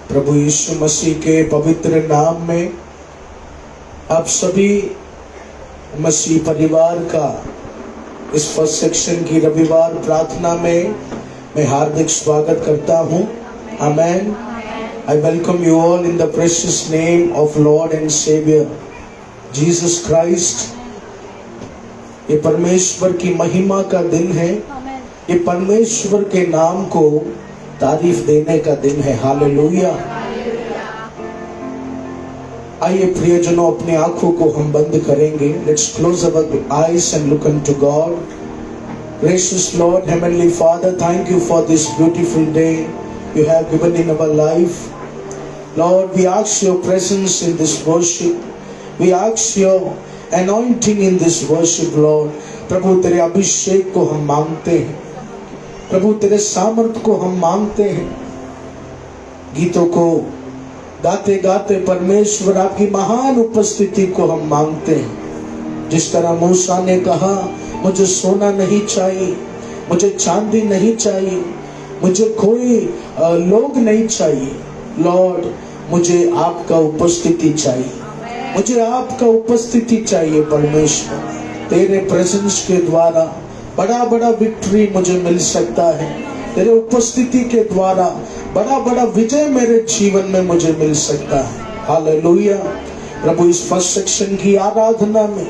प्रभु यीशु मसीह के पवित्र नाम में आप सभी मसीह परिवार का इस फर्स्ट सेक्शन की रविवार प्रार्थना में मैं हार्दिक स्वागत करता हूं। आमेन। I welcome you all in the precious name of Lord and Savior Jesus Christ। ये परमेश्वर की महिमा का दिन है, ये परमेश्वर के नाम को तारीफ देने का दिन है। हालेलुया। आइए प्रियजनों, अपनी आंखों को हम बंद करेंगे। Let's close our eyes and look unto God। Gracious Lord, Heavenly Father, thank you for this beautiful day you have given in our life। Lord, we ask your presence in this worship, we ask your anointing in this worship, Lord। प्रभु तेरे अभिषेक को हम मांगते हैं, प्रभु तेरे सामर्थ को हम मांगते हैं। गीतों को गाते गाते परमेश्वर आपकी महान उपस्थिति को हम मांगते हैं। जिस तरह मूसा ने कहा, मुझे सोना नहीं चाहिए, मुझे चांदी नहीं चाहिए, मुझे कोई लोग नहीं चाहिए। लॉर्ड, मुझे आपका उपस्थिति चाहिए, मुझे आपका उपस्थिति चाहिए। परमेश्वर, तेरे प्रेजेंस के द्वारा बड़ा बड़ा विक्ट्री मुझे मिल सकता है, तेरे उपस्थिति के द्वारा बड़ा बड़ा विजय मेरे जीवन में मुझे मिल सकता है। हालेलुया। प्रभु, इस फर्स्ट सेक्शन की आराधना में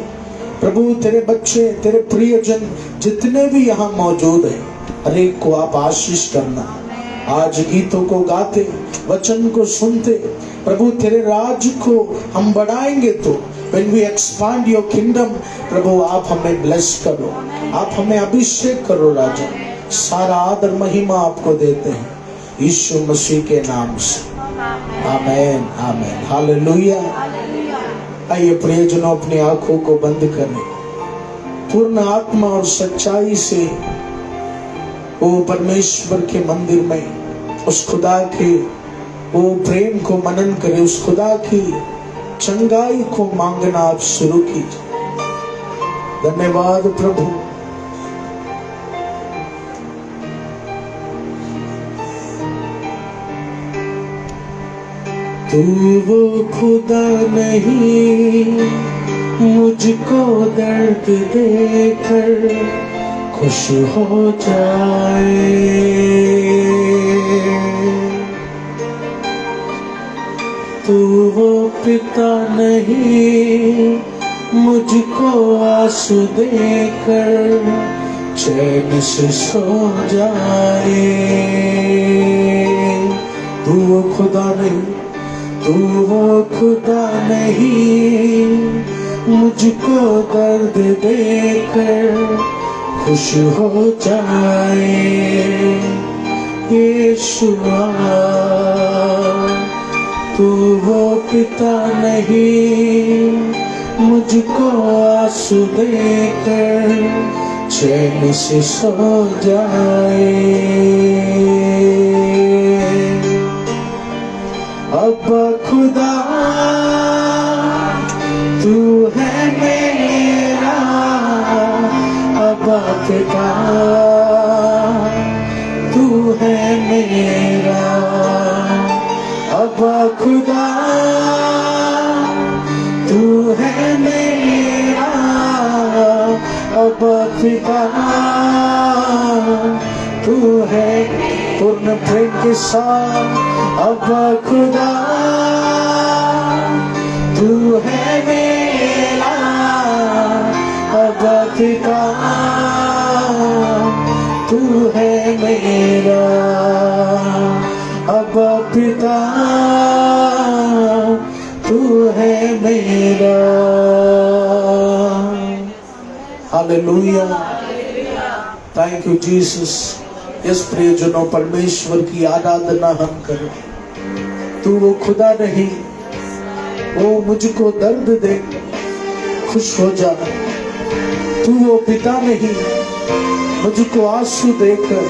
प्रभु तेरे बच्चे, तेरे प्रियजन जितने भी यहाँ मौजूद हैं, हर एक को आप आशीष करना। आज गीतों को गाते, वचन को सुनते, प्रभु तेरे राज को हम बढ़ाएंगे तो when we expand your kingdom, प्रभु आप हमें ब्लेस करो, आप हमें अभिषेक करो। राजा, सारा आदर महिमा आपको देते हैं यीशु मसीह के नाम से। आमेन, आमेन, हालेलुया। आइए प्रियजनों, अपनी आंखों को बंद करें। पूर्ण आत्मा और सच्चाई से वो परमेश्वर के मंदिर में उस खुदा के वो प्रेम को मनन करें, उस खुदा की चंगाई को मांगना आप शुरू कीजिए। धन्यवाद प्रभु। तू वो खुदा नहीं मुझको दर्द देकर खुश हो जाए, तू वो पिता नहीं मुझको आंसू देकर चैन से सो जाए। तू वो खुदा नहीं, तू वो खुदा नहीं मुझको दर्द देकर खुश हो जाए। यीशुआ, तू वो पिता नहीं मुझको आंसू देकर चैन से सो जाए। अब खुदा तू है मेरा, अब पिता तू है मेरा, अब खुदा तू है मेरा, अब पिता तू है। पूर्ण प्रेम के साथ, अब खुदा तू है मेरा, अब पिता तू है मेरा, अब पिता तू है मेरा। हालेलुया। Thank you Jesus. इस प्रियजनों, परमेश्वर की आराधना हम करें। तू वो खुदा नहीं वो मुझको दर्द दे खुश हो जा, तू वो पिता नहीं मुझको आंसू देकर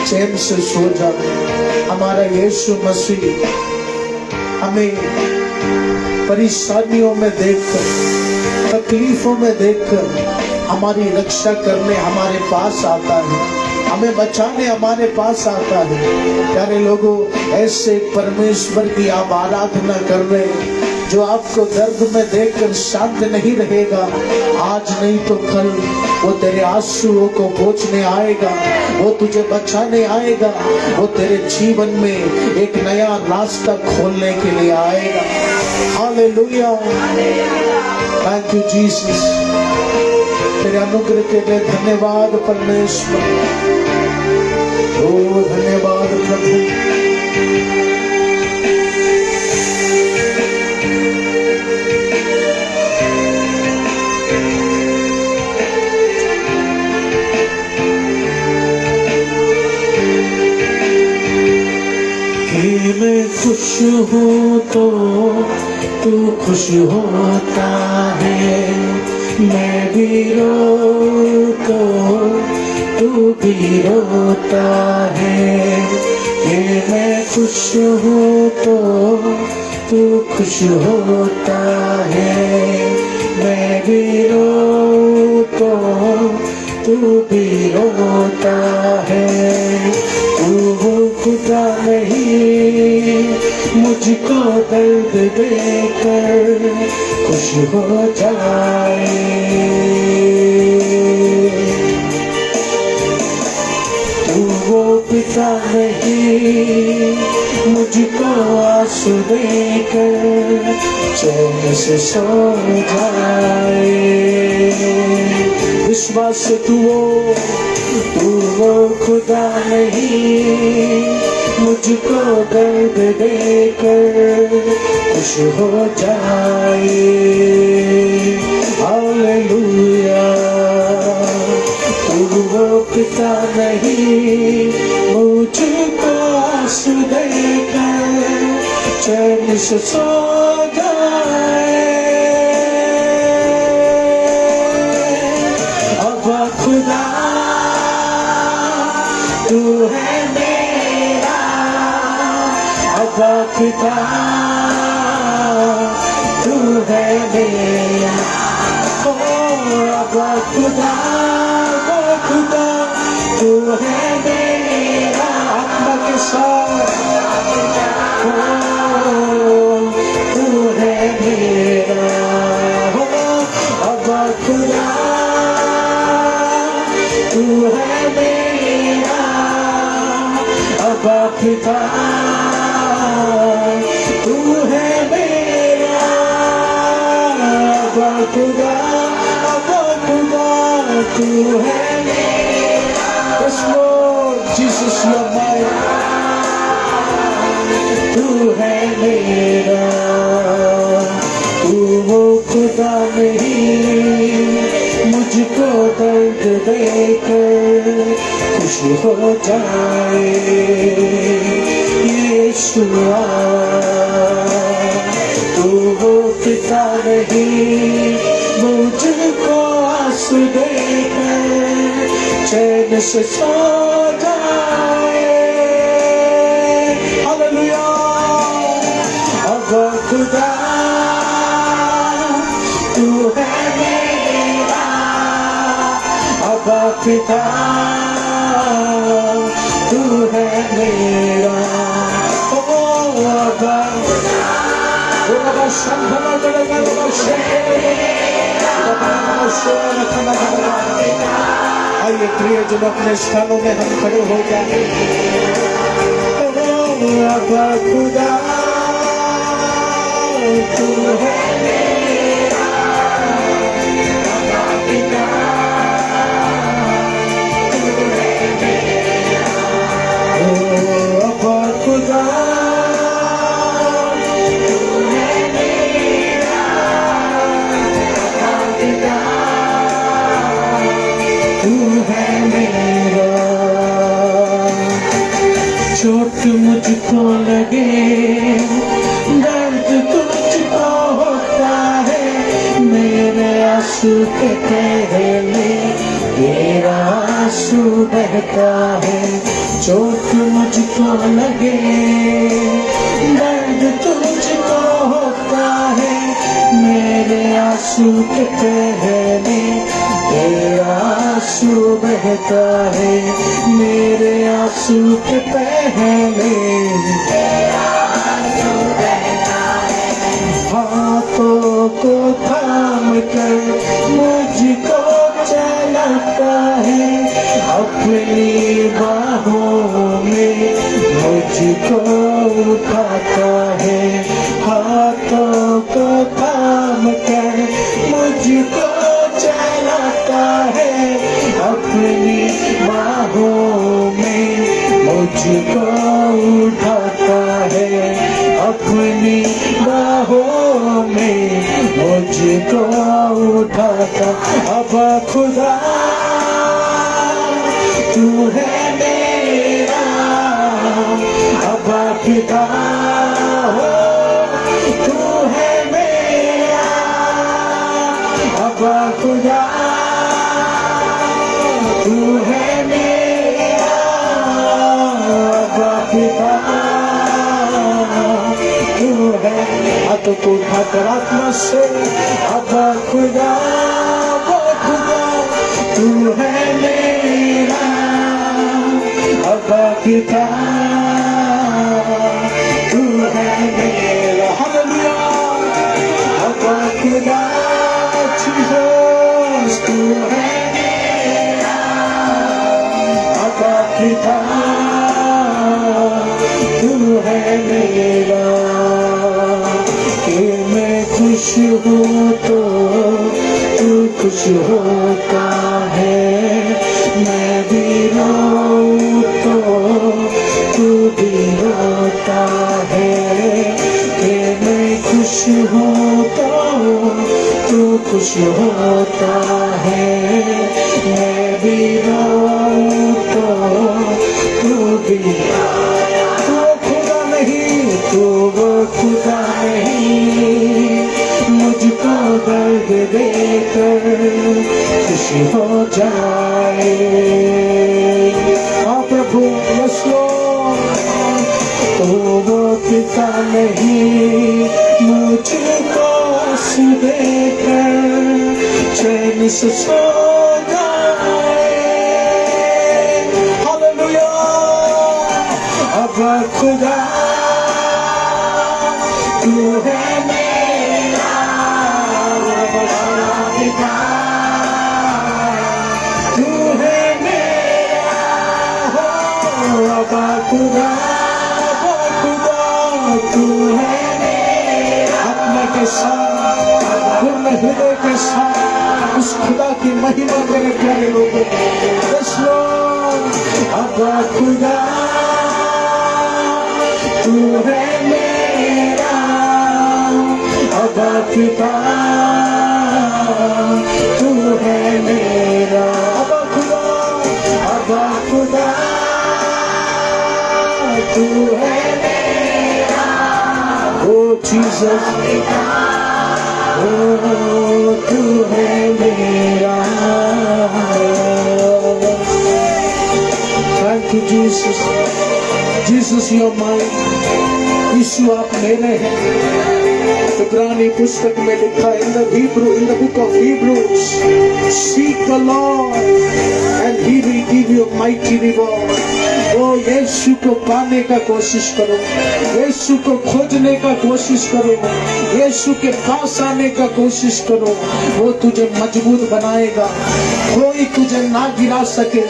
चैन से सो जा। हमारा यीशु मसीह हमें परेशानियों में देखकर, तकलीफों में देखकर हमारी रक्षा करने हमारे पास आता है। हमें बचाने हमारे पास आता है। प्यारे लोगों, ऐसे परमेश्वर की आप आराधना कर रहे हैं जो आपको दर्द में देखकर शांत नहीं रहेगा। आज नहीं तो कल वो तेरे आंसुओं को पोंछने आएगा, वो तुझे बचाने आएगा, वो तेरे जीवन में एक नया रास्ता खोलने के लिए आएगा। Hallelujah, thank you Jesus. तेरे अनुग्रह के लिए धन्यवाद परमेश्वर। ओ धन्यवाद प्रभु। मैं खुश हूँ तो तू खुश होता है, मैं भी रो तो तू भी रोता है। कि मैं खुश हूँ तो तू खुश होता है, मैं भी रो तो तू भी रोता है। तू वो खुदा नहीं मुझको दर्द देकर खुश हो जाए। तू वो पिता नहीं मुझको आंसू देकर चैन से सो जाए। विश्वास से तू वो खुदा नहीं मुझको दर्द देकर खुश हो जाए। हालेलुया, तू वो पिता नहीं मुझको आंसू देकर चैन से सो जाए। अब खुदा तू है मेरा, अब पिता तू है मेरा। ओ अब खुदा तू है मेरा, आत्मा के साथ तू है मेरा। अब खुदा तू है मेरा, अब पिता तू है मेरा। अब खुदा तू है मेरा। Yes Lord Jesus, you are mine. तू है मेरा, तू वो खुदा नहीं मुझको दर्द देकर खुश हो जाए। यीशुआ, तू वो पिता नहीं मुझको आंसू देकर चैन से सो जाए। हालेलुया, अब खुदा तू है मेरा, अब पिता तू है मेरा। ओ अब आइए प्रियजन, अपने स्थानों में हम खड़े हो जाए। अब खुदा तू है मेरा, पिता तू है मेरा। अब खुदा चोट मुझको लगे, दर्द तुझको होता है, मेरे आंसू के पहले तेरा आंसू बहता है। चोट मुझको लगे, दर्द तुझको होता है, मेरे आंसू के पहले तेरा आंसू बहता है, मेरे आंसू के पहले हाथों को थाम कर मुझको चलाता है, अपनी बाहों में मुझको उठाता है, हाथों को थाम कर मुझको चलाता है, अपनी बाहों में मुझको उठाता है, अपनी बाहों में मुझको उठाता। अब खुदा तू है मेरा, अब पिता हो तू है मेरा, अब खुदा तू है मेरा, अब पिता तू है। हाथ को उठाकर आत्मा से अब खुदा तू है मेरा, अब पिता तू है मेरा। हालेलुया। अब खुदा जीसस तू है मेरा, अब पिता तू है मेरा। कि मैं खुश हूँ तो तू खुश होता है, मैं भी रोऊं तो तू भी रोता है, कि मैं खुश हूँ तो तू खुश होता है, मैं भी रोऊं तो तू भी। तू खुदा नहीं, तू वो खुदा नहीं, मुझको दर्द देकर खुशी हो जाए। हाँ प्रभु यीशु, तो वो पिता नहीं, मुझको देकर चैन से सो जाए। हालेलुया। अब खुदा तू है मेरा, पिता तू है मेरा, हो अब खुदा तू है मेरा। आत्मा के साथ, पूर्ण हृदय के साथ उस खुदा की महिमा मेरे प्यारे लोगों। अब खुदा तू है मेरा, अब पिता तू है मेरा। अब खुदा तू है मेरा, ओ जीसस ओ तू है मेरा। Thank you Jesus. Jesus you are mine. Yeshu आप मेरे हैं। इब्रानी पुस्तक में लिखा है, in the book of Hebrews, seek the Lord and he will give you mighty reward। ओ यीशु को पाने का कोशिश करो, यीशु को खोजने का कोशिश करो, यीशु के पास आने का कोशिश करो। वो तुझे मजबूत बनाएगा, कोई तुझे ना गिरा सके।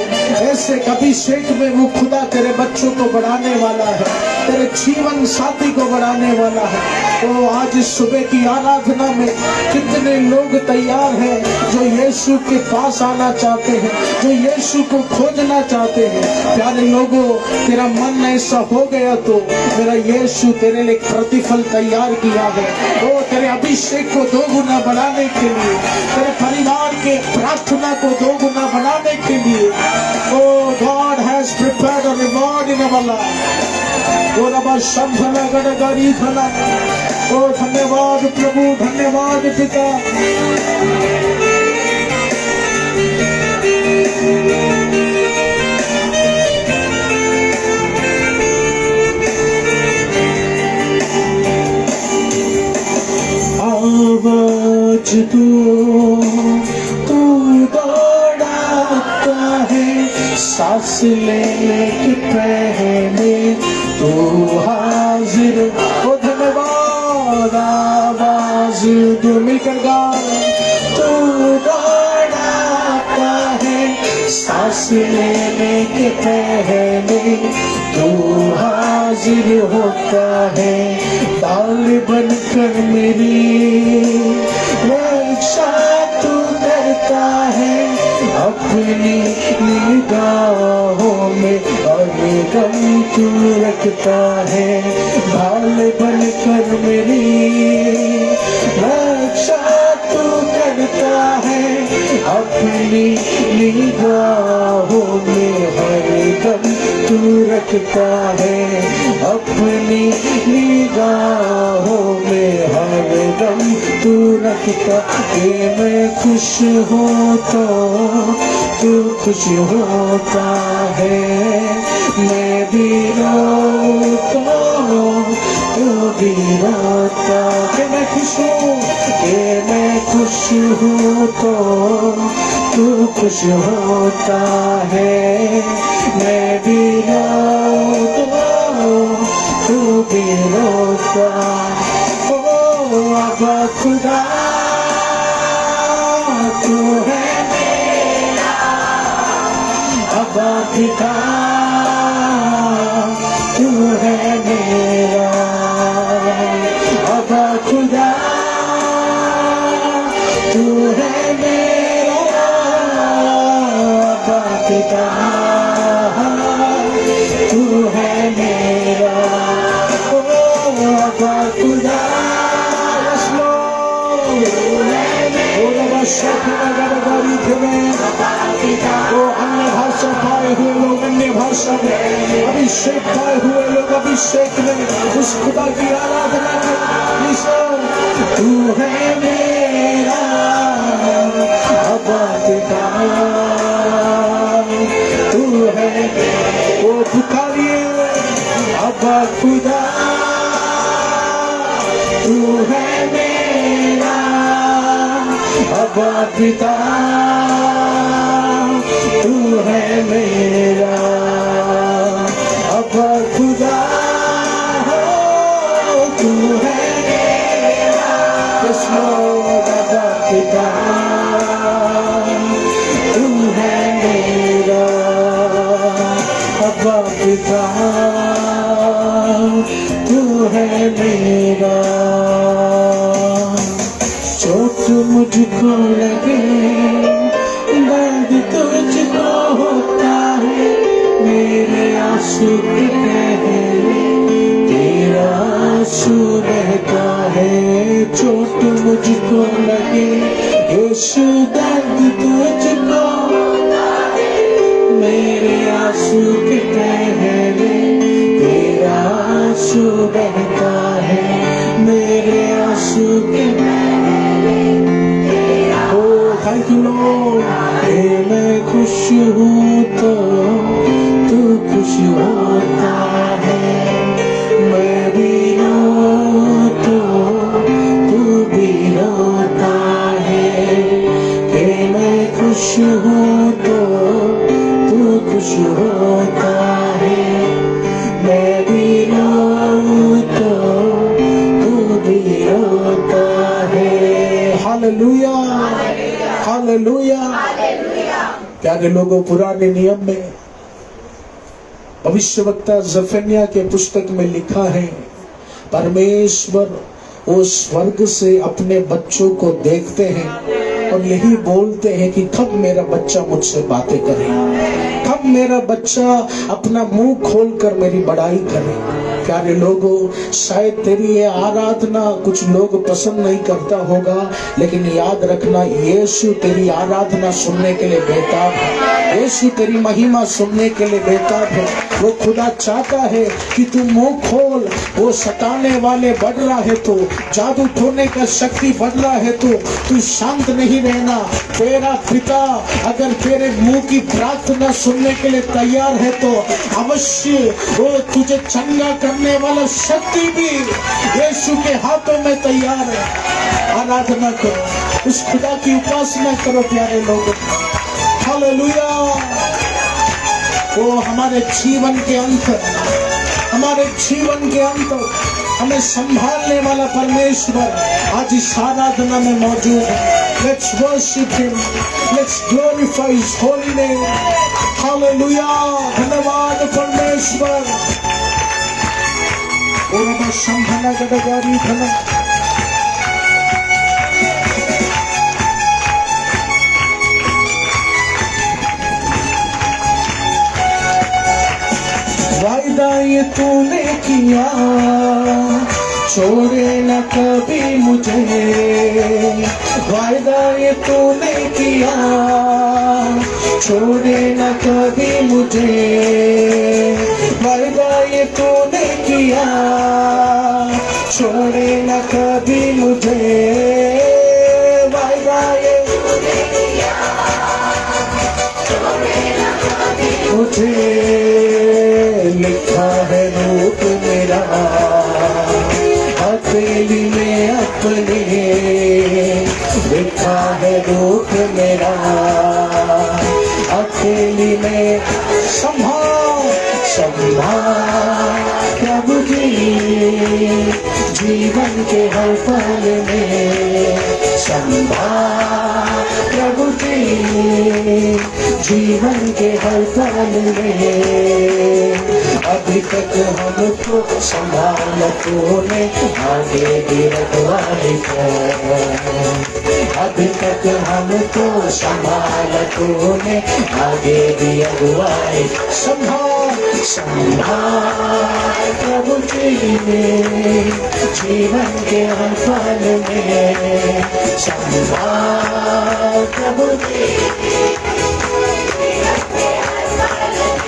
ऐसे अभिषेक में वो खुदा तेरे बच्चों को बढ़ाने वाला है, तेरे जीवन साथी को बढ़ाने वाला है। तो आज सुबह की आराधना में कितने लोग तैयार हैं जो यीशु के पास आना चाहते हैं, जो यीशु को खोजना चाहते हैं। प्यारे लोगों, तेरा मन ऐसा हो गया तो मेरा यीशु तेरे लिए प्रतिफल तैयार किया है। वो तेरे अभिषेक को दोगुना बढ़ाने के लिए, तेरे परिवार के प्रार्थना को दोगुना बढ़ाने के लिए। O God has prepared a reward in our life. ओ रबा शंभला गणगारी भला। ओ धन्यवाद प्रभु, धन्यवाद पिता। आवाज तू दौड़ाता लेने के पहले तू हाजिर हो। धन्यवाद। आवाज जो मिलकर गा, तू दौड़ाता है सांस लेने के पहले तू हाजिर होता है। डाल बनकर मेरी रक्षा तू करता है। अपनी निगाहों में अरे गम तू रखता है। ढाल बनकर मेरी रक्षा तू करता है। अपनी निगाहों में हर दम तू रखता है। अपनी निगाहों में हर दम तू रखता है। मैं खुश हूँ तो तू खुश होता है। मैं भी रोता हूँ तू भी रोता है। मैं खुश हूँ कि मैं खुश हूँ तो तू खुश होता है। मैं भी रोता हूँ तू भी रोता। ओ अब खुदा तू है मेरा, अब पिता तू है मेरा। अब खुदा तू है मेरा, अब पिता तू है मेरा। ओ अब खुदा अन्य भाषा पाए हुए लोग अन्य भाषा में, अभिषेक पाए हुए लोग अभिषेक में उस खुदा की आराधना करें। तू है मेरा अब पिता, तू है वो पुकारिए अब खुदा तू है मेरा अब पिता तू है मेरा अब खुदा तू है मेरा। कृष्ण अब पिता तू है मेरा अब पिता तू है मेरा। चोट मुझको लगे दर्द तुझको होता है। मेरे आंसू के पहले तेरा आंसू बहता है। चोट मुझको लगे यीशु दर्द तुझको होता है। मेरे आंसू के पहले तेरा आंसू बहता है। मेरे आंसू के थैंक यू लॉर्ड। मैं खुश हूँ तो तू खुश होता है। मैं भी रो तो तू भी रोता है। कि मैं खुश हूँ तो तू खुश होता है। मैं भी रो तो तू भी रोता है। Hallelujah hallelujah. प्यारे लोगों, पुराने नियम में भविष्यवक्ता जफन्याह के पुस्तक में लिखा है, परमेश्वर वो स्वर्ग से अपने बच्चों को देखते हैं और यही बोलते हैं कि कब मेरा बच्चा मुझसे बातें करे, कब मेरा बच्चा अपना मुंह खोलकर मेरी बड़ाई करे। प्यारे लोगों, शायद तेरी ये आराधना कुछ लोग पसंद नहीं करता होगा, लेकिन याद रखना यीशु तेरी आराधना सुनने के लिए बेताब है। यीशु तेरी महिमा सुनने के लिए बेताब है। वो खुदा चाहता है कि तू मुंह खोल। वो सताने वाले बढ़ रहा है तो, जादू टोने का शक्ति बढ़ रहा है तो तू शांत नहीं रहना। तेरा पिता अगर तेरे मुंह की प्रार्थना सुनने के लिए तैयार है तो अवश्य वो तुझे चंगा करने वाला शक्ति भी यीशु के हाथों में तैयार है। आराधना करो, उस खुदा की उपासना करो प्यारे लोगों। हालेलुया वो हमारे जीवन के अंत, हमारे जीवन के अंत हमें संभालने वाला परमेश्वर आज इस आराधना में मौजूद है। Let's worship him, let's glorify his holy name. Hallelujah, धन्यवाद परमेश्वर। ओरा संभला गडगारी धन वायदा ये तूने किया, छोड़े न कभी मुझे। वायदा ये तूने किया, छोड़े न कभी मुझे। वायदा ये तूने किया, छोड़े न कभी मुझे। वायदा ये तूने किया, छोड़े न कभी मुझे। लिखा है रूप मेरा हथेली में अपने, लिखा है रूप मेरा हथेली में। संभाल संभाल प्रभु जी, जीवन के हर पल में। संभाल प्रभु जी, जीवन के हर पल में। अभी तक हमको संभाला तूने, आगे भी रखवाली कर। अभी तक हमको संभाला तूने, आगे भी अगुवाई। संभाल संभाल प्रभु जी, जीवन के हर पल में। संभाल प्रभु जी।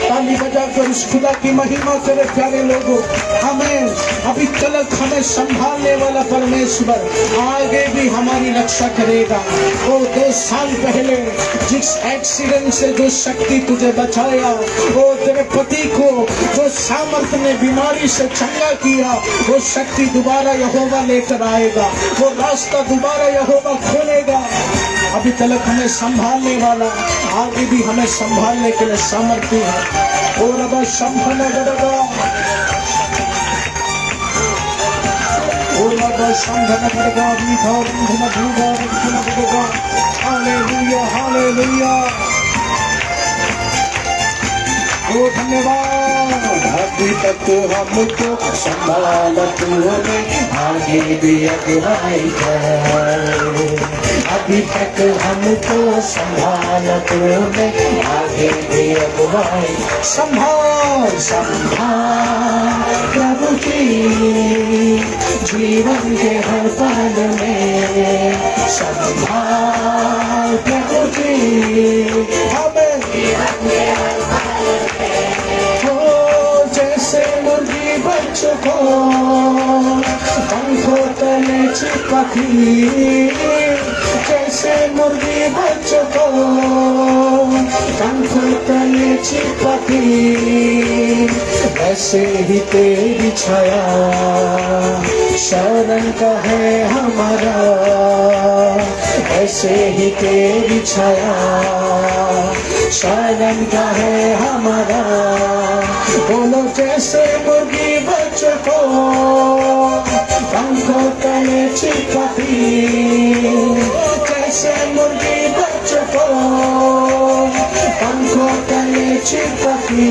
ताली बजाकर उस खुदा की महिमा करे प्यारे लोगों। हमें अभी तक हमें संभालने वाला परमेश्वर आगे भी हमारी रक्षा करेगा। वो 2 साल पहले जिस एक्सीडेंट से जो शक्ति तुझे बचाया, वो तेरे पति को जो सामर्थ्य ने बीमारी से चंगा किया, वो शक्ति दोबारा यहोवा लेकर आएगा। वो रास्ता दोबारा यहोवा खोलेगा। अभी तक हमें संभालने वाला आगे भी हमें संभालने के लिए सामर्थ्य है। और अब संभालना करेगा, और अब संभालना करेगा। हालेलुया हालेलुया, ओ धन्यवाद। अभी तक हमको संभाला तूने, आगे भी अगुवाई कर। अभी तक हमको संभाला तूने, आगे भी अगुवाई। संभाल संभाल प्रभु जी, जीवन के हर पल में। संभाल प्रभु जी, हमें जीवन के हर पल में। हो जैसे मुर्गी बच्चों को पंखों तले चिपकी, जैसे मुर्गी बच्चों को पंखों तले चिपकी, ऐसे ही तेरी छाया शरण का है हमारा। ऐसे ही तेरी छाया शरण का है हमारा। बोलो जैसे मुर्गी बच्चों को पंखों तले चिपकी, जैसे मुर्गी बच्चों को पंखों तले चिपकी,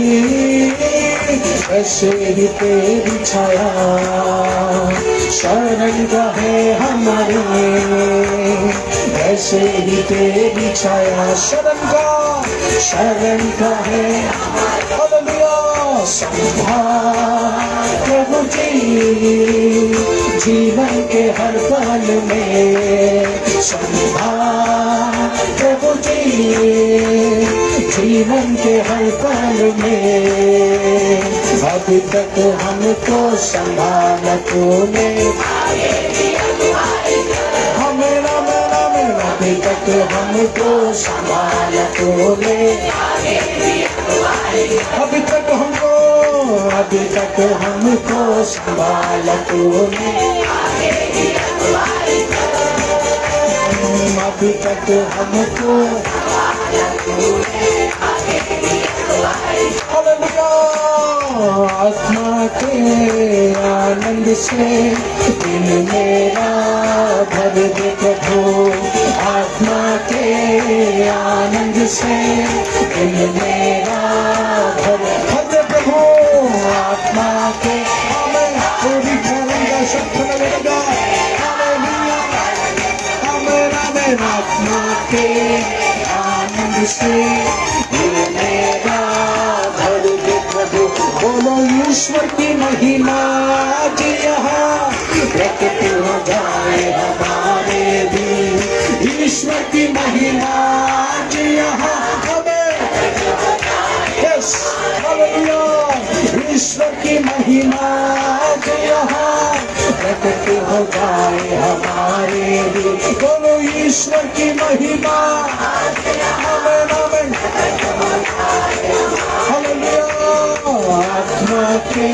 ऐसे ही तेरी छाया शरण का है हमारे। ऐसे ही तेरी छाया शरण का है। हालेलुया। संभाल प्रभु जी, जीवन के हर पल में। संभाल प्रभु जी, जीवन के हर पल में। अभी तक हमको संभाला तूने, अभी तक हमको संभाला तूने। अभी तक हमको संभाला तूने। अभी तक हमको आत्मा के आनंद से दिल मेरा भर दे प्रभु, आत्मा के आनंद से दिल मेरा भर दे प्रभु, आत्मा के हमें पूरी करेंगे शक्ति लगेगा, हमें आत्मा के आनंद से दिल मेरा भर दे प्रभु। बोलो ईश्वर की महिमा आज यहाँ प्रकट हो जाए हमारे भी, ईश्वर की महिमा आज यहाँ हमें, यस हालेलुया, ईश्वर की महिमा आज यहाँ प्रकट हो जाए हमारे भी। बोलो ईश्वर की महिमा आमेन आमेन हालेलुया। आत्मा के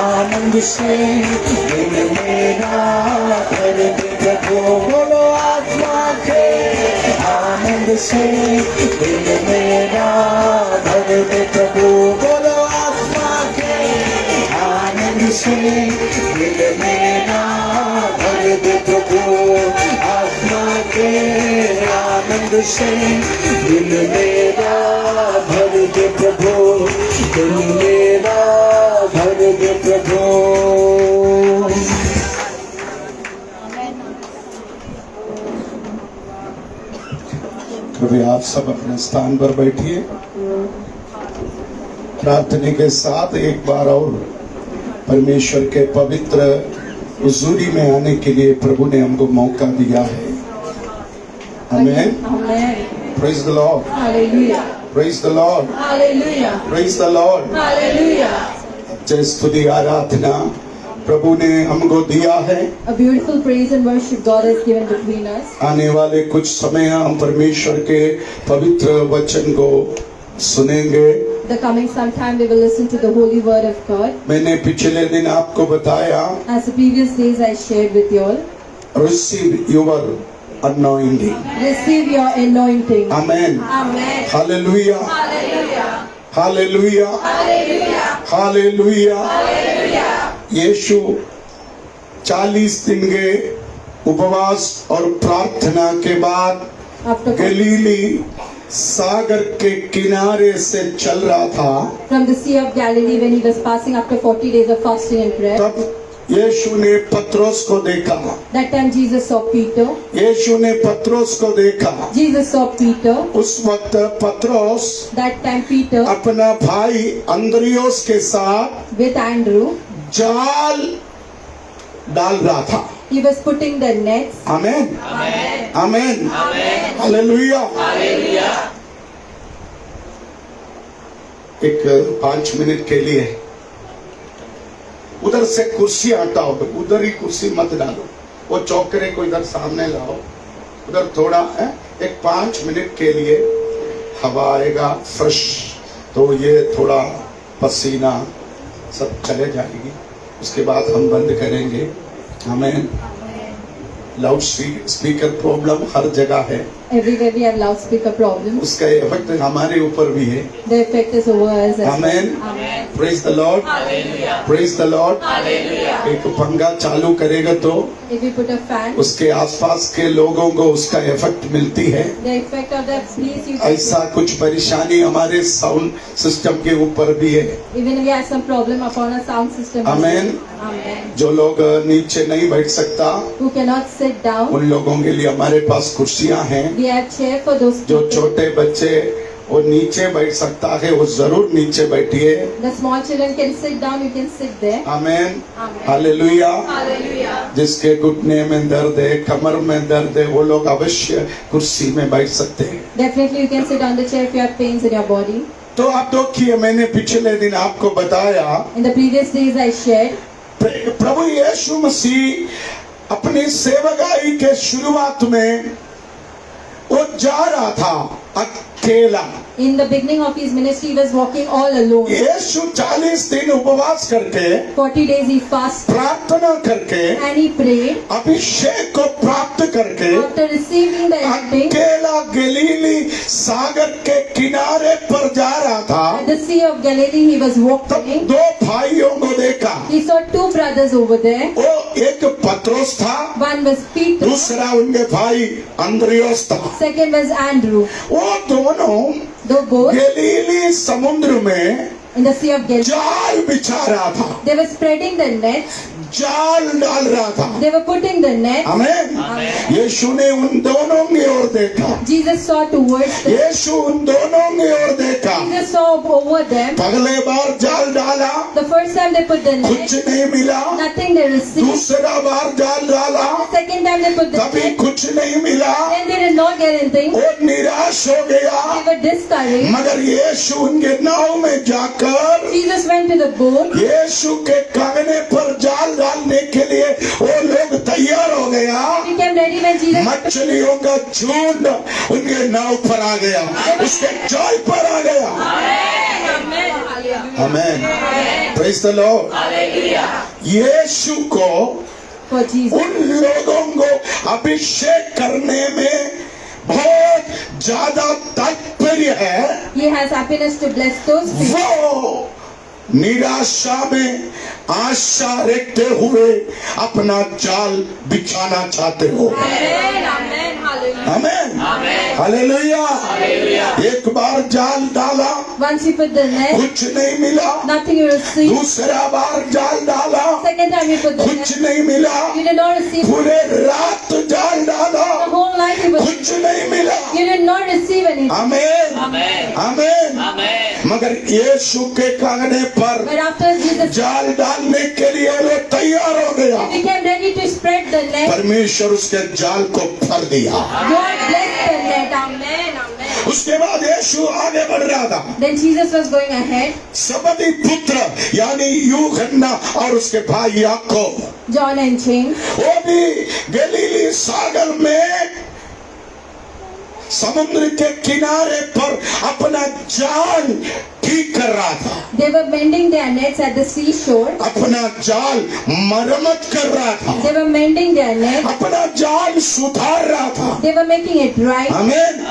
आनंद से दिल मेरा भर दे प्रभु, बोलो आत्मा के आनंद से दिल मेरा भर दे प्रभु, बोलो आत्मा के आनंद से दिल मेरा भर दे प्रभु, आत्मा के आनंद से दिल मेरा भर दे प्रभु, दिल मेरा भर दे प्रभु। कृपया आप सब अपने स्थान पर बैठिए। प्रार्थना के साथ एक बार और परमेश्वर के पवित्र हुजूरी में आने के लिए प्रभु ने हमको मौका दिया है। Amen. Praise the Lord, Hallelujah. Praise the Lord, Hallelujah. Praise the Lord. Hallelujah. जय स्तुति आराधना प्रभु ने हमको दिया है। A beautiful praise and worship God has given between us. आने वाले कुछ समय हम परमेश्वर के पवित्र वचन को सुनेंगे। The coming sometime we will listen to the holy word of God. मैंने पिछले दिन आपको बताया, As the previous days I shared with you all. receive your anointing. Receive your anointing. Amen. Amen. Hallelujah. Hallelujah. Hallelujah. Hallelujah. Hallelujah. Hallelujah. यीशु 40 दिन के उपवास और प्रार्थना के बाद After गलीली सागर के किनारे से चल रहा था। from the Sea of Galilee when he was passing after 40 days of fasting and prayer. तब यीशु ने पत्रोस को देखा, That time Jesus saw Peter. यीशु ने पत्रोस को देखा। Jesus saw Peter. उस वक्त पत्रोस That time Peter अपना भाई अंद्रियोस के साथ with Andrew, जाल डाल रहा था। he was putting the nets. Amen amen hallelujah. एक 5 मिनट के लिए उधर से कुर्सी हटाओ, उधर ही कुर्सी मत डालो, वो चौकरे को इधर सामने लाओ, उधर थोड़ा है। एक 5 मिनट के लिए हवा आएगा फ्रेश, तो ये थोड़ा पसीना सब चले जाएगी। उसके बाद हम बंद करेंगे। आमेन। लाउड स्पीकर प्रॉब्लम हर जगह है, Everywhere we have loudspeaker problems. उसका इफेक्ट हमारे ऊपर भी है। The effect is over us as well. Amen. Amen. Praise the Lord, praise the Lord. एक पंखा चालू करेगा तो If we put a fan, उसके आसपास के लोगों को उसका इफेक्ट मिलती है। the effect of the breeze you ऐसा कुछ परेशानी हमारे साउंड सिस्टम के ऊपर भी है। even we have some problem upon our sound system. Amen. Amen. जो लोग नीचे नहीं बैठ सकता, Who cannot sit down, उन लोगों के लिए हमारे पास कुर्सियां हैं। we have chair for those जो people. छोटे बच्चे वो नीचे बैठ सकता है, वो जरूर नीचे बैठिए। The small children can sit down, you can sit there. Amen Amen. Hallelujah. Hallelujah. जिसके घुटने में दर्द है, कमर में दर्द है, वो लोग अवश्य कुर्सी में बैठ सकते हैं। Definitely you can sit on the chair if you have pains in your body. तो आप देखिए, मैंने पिछले दिन आपको बताया, In the previous days I shared, प्रभु यीशु मसीह अपनी सेवकाई के शुरुआत में वो जा रहा था अकेला। In the beginning of his ministry, he was walking all alone. यीशु 40 दिन उपवास करके 40 days he fasted प्रार्थना करके and he prayed. अभिषेक को प्राप्त करके After receiving the anointing, अकेला गलीली सागर के किनारे पर जा रहा था। at the Sea of Galilee, he was तब walking. 2 भाइयों को देखा। He saw 2 brothers over there. वो एक पत्रोस था, One was Peter, दूसरा उनके भाई अंद्रियोस था। second was Andrew. वो दोनों Though both गलीली समुद्र में in the Sea of Galilee, जाल बिछा रहा था, they were spreading the nets. जाल डाल रहा था। They were putting the net. आमीन। यीशु ने उन दोनों की ओर देखा। Jesus saw towards them. यीशु उन दोनों की ओर देखा। Jesus saw over them. पहले बार जाल डाला, The first time they put the net, कुछ नहीं मिला। nothing they received. दूसरा बार जाल डाला, Second time they put the तभी net, कुछ नहीं मिला। then they did not get anything. वो निराश हो गया। They were discouraged. मगर यीशु उनके नाव में जाकर Jesus went to the boat. यीशु के कहने पर जाल डालने के लिए वो लोग तैयार हो गया। He became ready when Jesus मछलियों का झुंड उनके नाव पर आ गया, उसके जाल पर आ गया। आमीन। Praise the Lord. यीशु को for Jesus. उन लोगों को अभिषेक करने में बहुत ज्यादा तात्पर्य है। He has happiness to bless those people. वो निराशा में आशा रखते हुए अपना जाल बिछाना चाहते हो। आमीन। हालेलुया। एक बार जाल डाला, Once you put the net, कुछ नहीं मिला। nothing you receive. दूसरा बार जाल डाला, Second time you put the कुछ net, नहीं मिला। you did not receive. पूरे रात जाल डाला, The whole night you put, कुछ नहीं मिला। you did not receive anything. आमीन। आमीन। मगर यीशु के कहने पर But after Jesus जाल डालने के लिए वो तैयार हो गया। became ready to spread the net, परमेश्वर उसके जाल को भर दिया। God blessed the net. Amen. Amen. उसके बाद यीशु आगे बढ़ रहा था। Then Jesus was going ahead. सबदी पुत्र यानी यूहन्ना और उसके भाई याकूब, John and James, वो भी गलीली सागर में समुद्र के किनारे पर अपना जाल ठीक कर रहा था। they were mending their nets at the seashore. अपना जाल मरम्मत कर रहा था। They were mending their nets. अपना जाल सुधार रहा था। They were making it right. आमीन।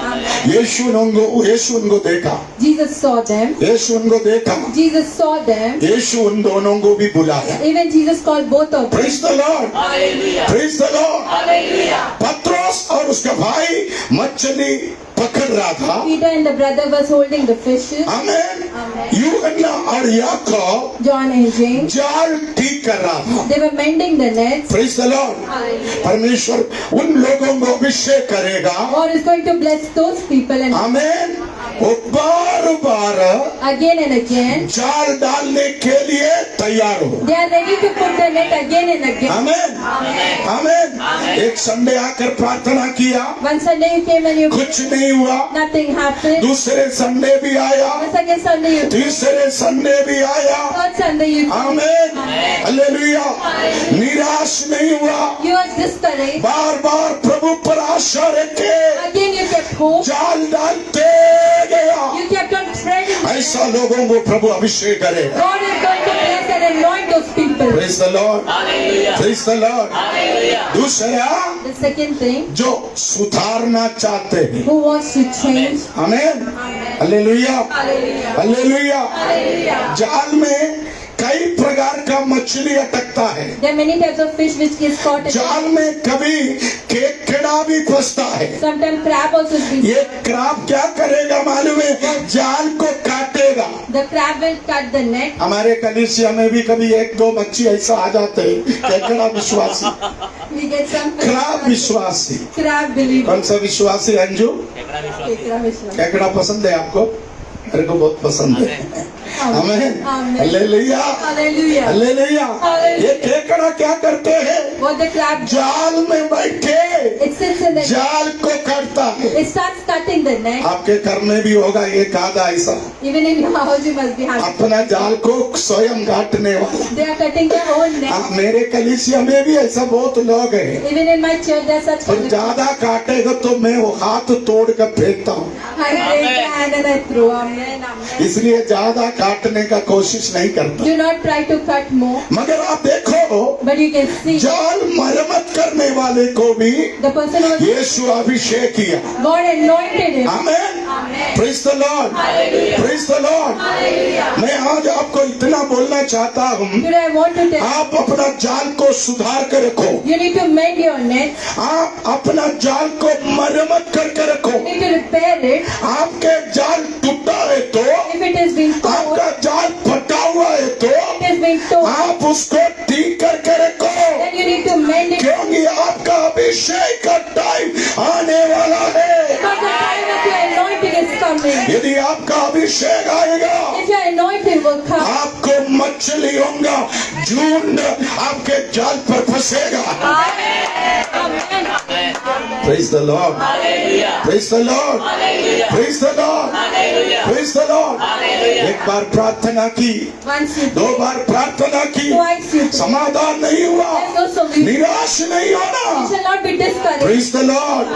यीशु उनको देखा। Jesus saw them. यीशु उनको देखा। Jesus saw them. यीशु उन दोनों को भी बुलाया। Even Jesus called both of them. Praise the Lord. Praise the Lord. पत्रोस और उसका भाई मछली पकड़ रहा था। Peter and the brother was holding the fishes. आमीन। Amen. यूहन्ना और याकूब John and James, जाल ठीक कर रहा था। they were mending the nets. Praise the Lord. Hallelujah. परमेश्वर उन लोगों को अभिषेक करेगा। God is going to bless those people and आमीन। वो बार-बार again and again. जाल डालने के लिए तैयार हो। They are ready to put the net again and again. आमीन। आमीन। एक संडे आकर प्रार्थना किया, One Sunday you came and you कुछ नहीं हुआ। nothing happened. दूसरे संडे भी आया, The second Sunday you came. तीसरे संडे भी आया। Third Sunday you came. आमीन। हालेलुया। निराश नहीं हुआ। You were discouraged. बार बार प्रभु पर आशा रखे Again you kept hope. जाल डालते गया। You kept on spreading. ऐसा लोगों को प्रभु अभिषेक करे। God is going to bless and anoint those people. Praise the Lord. Praise the Lord. दूसरा The second thing, जो सुधारना चाहते हैं। who wants to change? आमीन। हालेलुया। Hallelujah. हालेलुया। Hallelujah. जाल में कई प्रकार का मछली अटकता है। There are many types of fish which is caught. in- जाल में कभी केकड़ा भी फंसता है। Sometimes crab also is being. ये क्राब क्या करेगा मालूम है? जाल को काटेगा। The crab will cut the net. हमारे कलीसिया में भी कभी 1-2 मच्छी ऐसा आ जाते हैं। केकड़ा विश्वासी, We get some fish. Crab विश्वासी। Crab believer. कौन सा विश्वासी अंजू? Kekra Vishwas. केकड़ा पसंद है आपको? मेरे को बहुत पसंद है। आमीन। Amen. हालेलुया। Hallelujah. हालेलुया। ये केकड़ा क्या करते हैं? What the crab जाल में बैठे it sits in the जाल को काटता है। it starts cutting cutting the net. आपके घर में भी होगा एक आधा ऐसा, Even in your house you must be having. अपना जाल को स्वयं काटने वाला। They are cutting their own net. हाँ, मेरे कलीसिया में भी ऐसा बहुत लोग हैं, Even in my church there are such और kind of. ज्यादा काटेगा तो मैं वो हाथ तोड़ कर फेंकता हूँ, I break the hand and I throw. Amen. Amen. इसलिए ज्यादा काटने का कोशिश नहीं करता। Do not try to cut more. मगर आप देखो, But you can see जाल मरम्मत करने वाले को भी the person who यीशु अभिषेक किया। God anointed him. Amen, praise the Lord, praise the Lord. मैं आज आपको इतना बोलना चाहता हूँ, Today I want to tell आप अपना जाल को सुधार कर रखो, you need to mend your net. आप अपना जाल को मरम्मत करके रखो। You need to repair it. आपके जाल टूटा है तो, If it has been torn, आपका जाल फटा हुआ है तो it has been torn. आप उसको ठीक करके रखो, Then you need to mend it. क्योंकि आपका अभिषेक का टाइम आने वाला है। Because the time of your anointing is coming. यदि आपका अभिषेक आएगा, If your anointing will come, आपको मछलियों का झुंड आपके जाल पर फंसेगा। Praise the Lord. Praise the Lord. Praise the Lord. Praise the Lord. एक बार प्रार्थना की, once you दो बार प्रार्थना की, twice you pray, समाधान नहीं हुआ, there's no solution. निराश नहीं You होना। shall not be discouraged. Praise the Lord.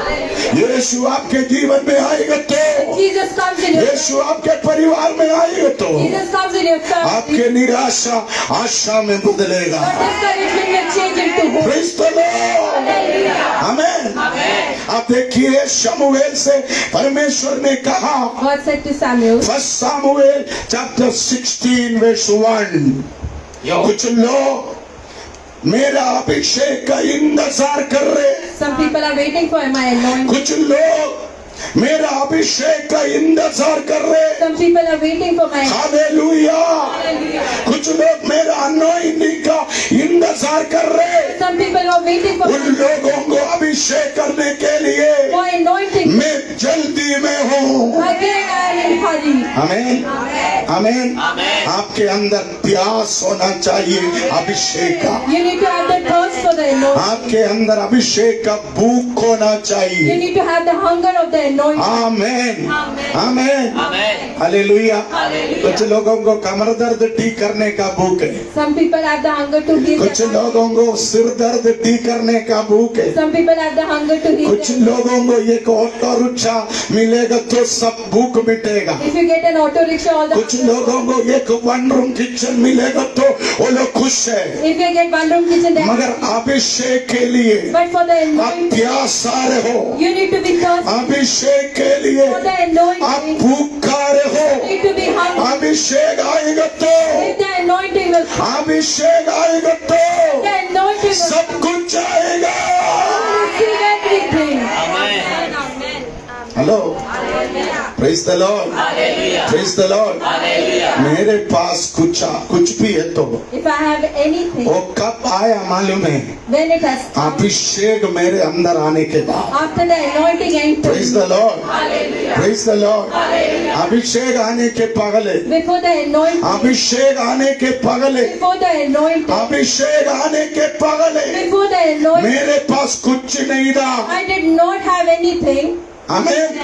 यीशु आपके जीवन में आएगा तो, Jesus comes in your यीशु आपके परिवार में आएगा तो, Jesus comes in your family. आपके निराशा आशा में बदलेगा। Your discouragement will change into hope. Praise the Lord. आमेन। आप देखिए, शमूएल से परमेश्वर ने कहा, God said to Samuel, 1 Samuel chapter 16 verse 1, कुछ लोग मेरा अभिषेक का इंतजार कर रहे, some people are waiting for my anointing. कुछ लोग मेरा अभिषेक का इंतजार कर रहे। Some people are waiting for my hallelujah. कुछ लोग मेरा अनॉइंटिंग का इंतजार कर रहे। Some people are waiting for उन लोगों को अभिषेक करने के लिए my anointing. मैं जल्दी में हूँ। Again I am in hurry. आमेन, आमेन। आपके अंदर प्यास होना चाहिए अभिषेक का, You need to have the thirst for the anointing. आपके अंदर अभिषेक का भूख होना You चाहिए। need to have the hunger of the anointing. Amen, amen, hallelujah. कुछ लोगों को कमर दर्द ठीक करने का भूख है, Some people have the hunger to heal कुछ their लोगों को सिर दर्द ठीक करने का भूख है, Some people have the hunger to heal कुछ their लोगों को एक ऑटो रिक्शा मिलेगा तो सब भूख मिटेगा, If you get an auto rickshaw, all the कुछ लोगों को एक वन रूम किचन मिलेगा तो वो लोग खुश है। If you get one room kitchen, then मगर अभिषेक के लिए but for the आप anointing, प्यास आ रहे हो, you need to be thirsty अभिषेक के लिए for the आप anointing. भूख खा रहे You हो, need to be hungry. अभिषेक आएगा तो, If the anointing will come, अभिषेक आएगा तो the anointing will सब कुछ आएगा। receive everything. Hello, praise the Lord, praise the Lord. मेरे पास कुछ भी है तो If I have anything, वो कब आया मालूम है? when it has come, अभिषेक मेरे अंदर आने के बाद। after the anointing praise enters, the Lord, praise the Lord. अभिषेक आने के पहले, before the anointing, अभिषेक आने के पहले, before the anointing, अभिषेक आने के पहले before the anointing, मेरे पास कुछ नहीं था। I did not have anything. आमेन।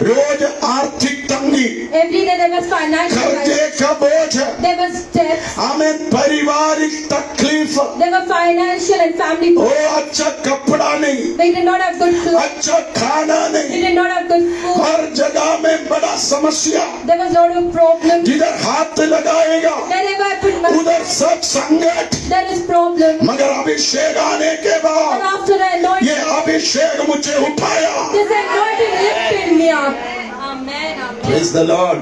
रोज आर्थिक तंगी, Every day there was financial कर्जे crisis, का बोझ, there was death, आमेन, पारिवारिक तकलीफ, there were financial and family वो problems. अच्छा कपड़ा नहीं, They did not have good clothes, अच्छा खाना they नहीं, did not have good food. हर जगह में बड़ा समस्या। There was a lot of problems. जिधर हाथ लगाएगा Wherever I put my, उधर सब संकट। there is problem. मगर अभिषेक आने के But बाद after the ये anointing, अभिषेक मुझे उठाया। this anointing lifted me up. Amen. Praise the Lord,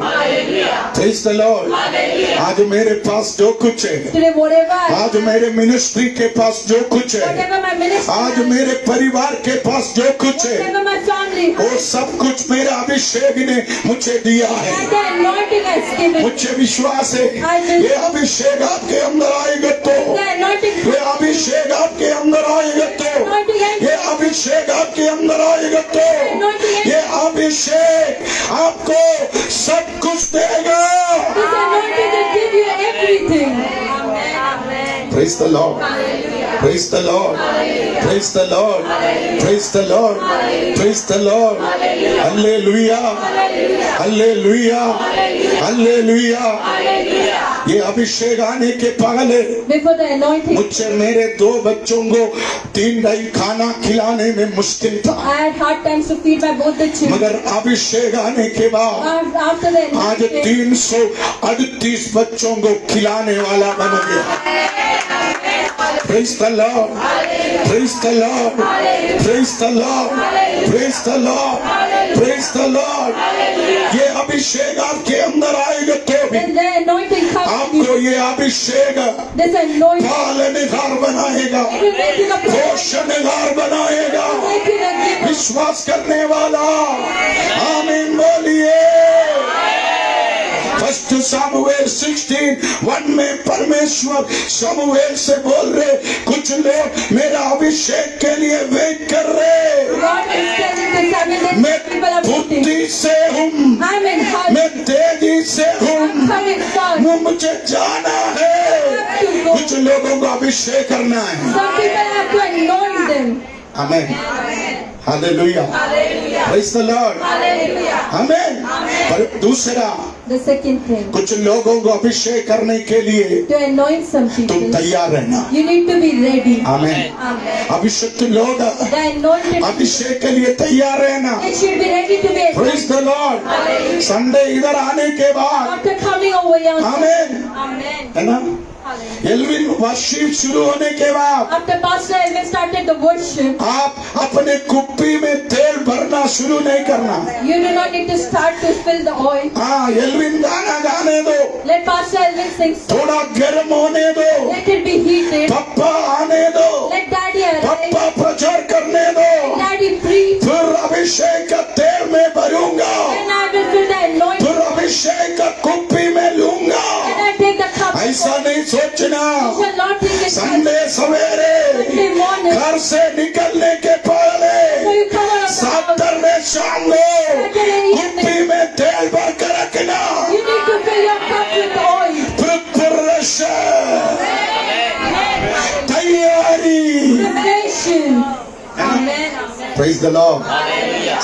praise the Lord. आज मेरे पास जो कुछ है, Today, whatever, आज मेरे मिनिस्ट्री के पास जो कुछ है, whatever my ministry, आज मेरे परिवार के पास जो कुछ है, whatever my family, वो सब कुछ मेरा अभिषेक ने मुझे दिया है। and the anointing has given. मुझे विश्वास है ये अभिषेक आपके अंदर आएगा तो, The anointing, ये अभिषेक आपके अंदर आएगा तो, ये अभिषेक आपके अंदर आएगा तो, ये अभिषेक आपको सब कुछ देगा। this anointing will give you everything. Amen. Praise the Lord, Praise the Lord. Praise the Lord. Praise the Lord. Praise the Lord. Hallelujah. Hallelujah. Hallelujah. ये अभिषेक आने के पहले Before the anointing, मुझे मेरे 2 बच्चों को 3 टाइम खाना खिलाने में मुश्किल था, I had hard times to feed my both the children. मगर अभिषेक आने के बाद After the आज anointing, 338 बच्चों को खिलाने वाला बन गया. Praise the Lord. Praise the Lord. Praise the Lord. Praise the Lord. Praise the Lord. ये अभिषेक आपके अंदर आएगा तो भी when the anointing comes, आपको ये अभिषेक this anointing पालनहार बनाएगा, will make you a पोषणहार बनाएगा. make you a giver. विश्वास करने वाला आमीन बोलिए. 1 सामुएल 16:1 में परमेश्वर शमूएल से बोल रहे, कुछ लोग मेरा अभिषेक के लिए वेट कर रहे. God is telling the Samuel that मैं people are waiting. बुद्धि से हूँ, I'm in hurry. मैं तेजी से हूँ, Courage, God. मुझे जाना है. कुछ लोगों को अभिषेक करना है. Some people have to anoint them. Amen. Hallelujah. Praise the Lord. Amen. पर दूसरा, The second thing, कुछ लोगों को अभिषेक करने के लिए to anoint some तुम people, तैयार रहना. you need to be ready. Amen. Amen. अभिषिक्त लोग The anointed, अभिषेक के लिए तैयार रहना. they should be ready to be praise the Lord. Sunday इधर आने के बाद after coming over here. Amen Amen. है ना. एल्विन वर्शिप शुरू होने के बाद After Pastor Elvin started the worship, आप अपने कुप्पी में तेल भरना शुरू नहीं करना. you do not need to start to fill the oil. हाँ, एल्विन गाना गाने दो, Let Pastor Elvin sing song. थोड़ा गर्म होने दो, Let it be heated. पप्पा आने दो, Let Daddy arrive. पप्पा प्रचार करने दो, Daddy preach. फिर अभिषेक का तेल में भरूंगा, And I will fill the anointing. फिर अभिषेक का कुप्पी में लूंगा. And I take the cup. ऐसा नहीं सोचना. You shall not think it. Sunday सवेरे Sunday morning. घर से निकलने के पहले So you come out of the house. Saturday शाम को कुप्पी में तेल भर कर रखना. You need to fill your cup with oil. Preparation, तैयारी. Preparation. Amen. Praise the Lord.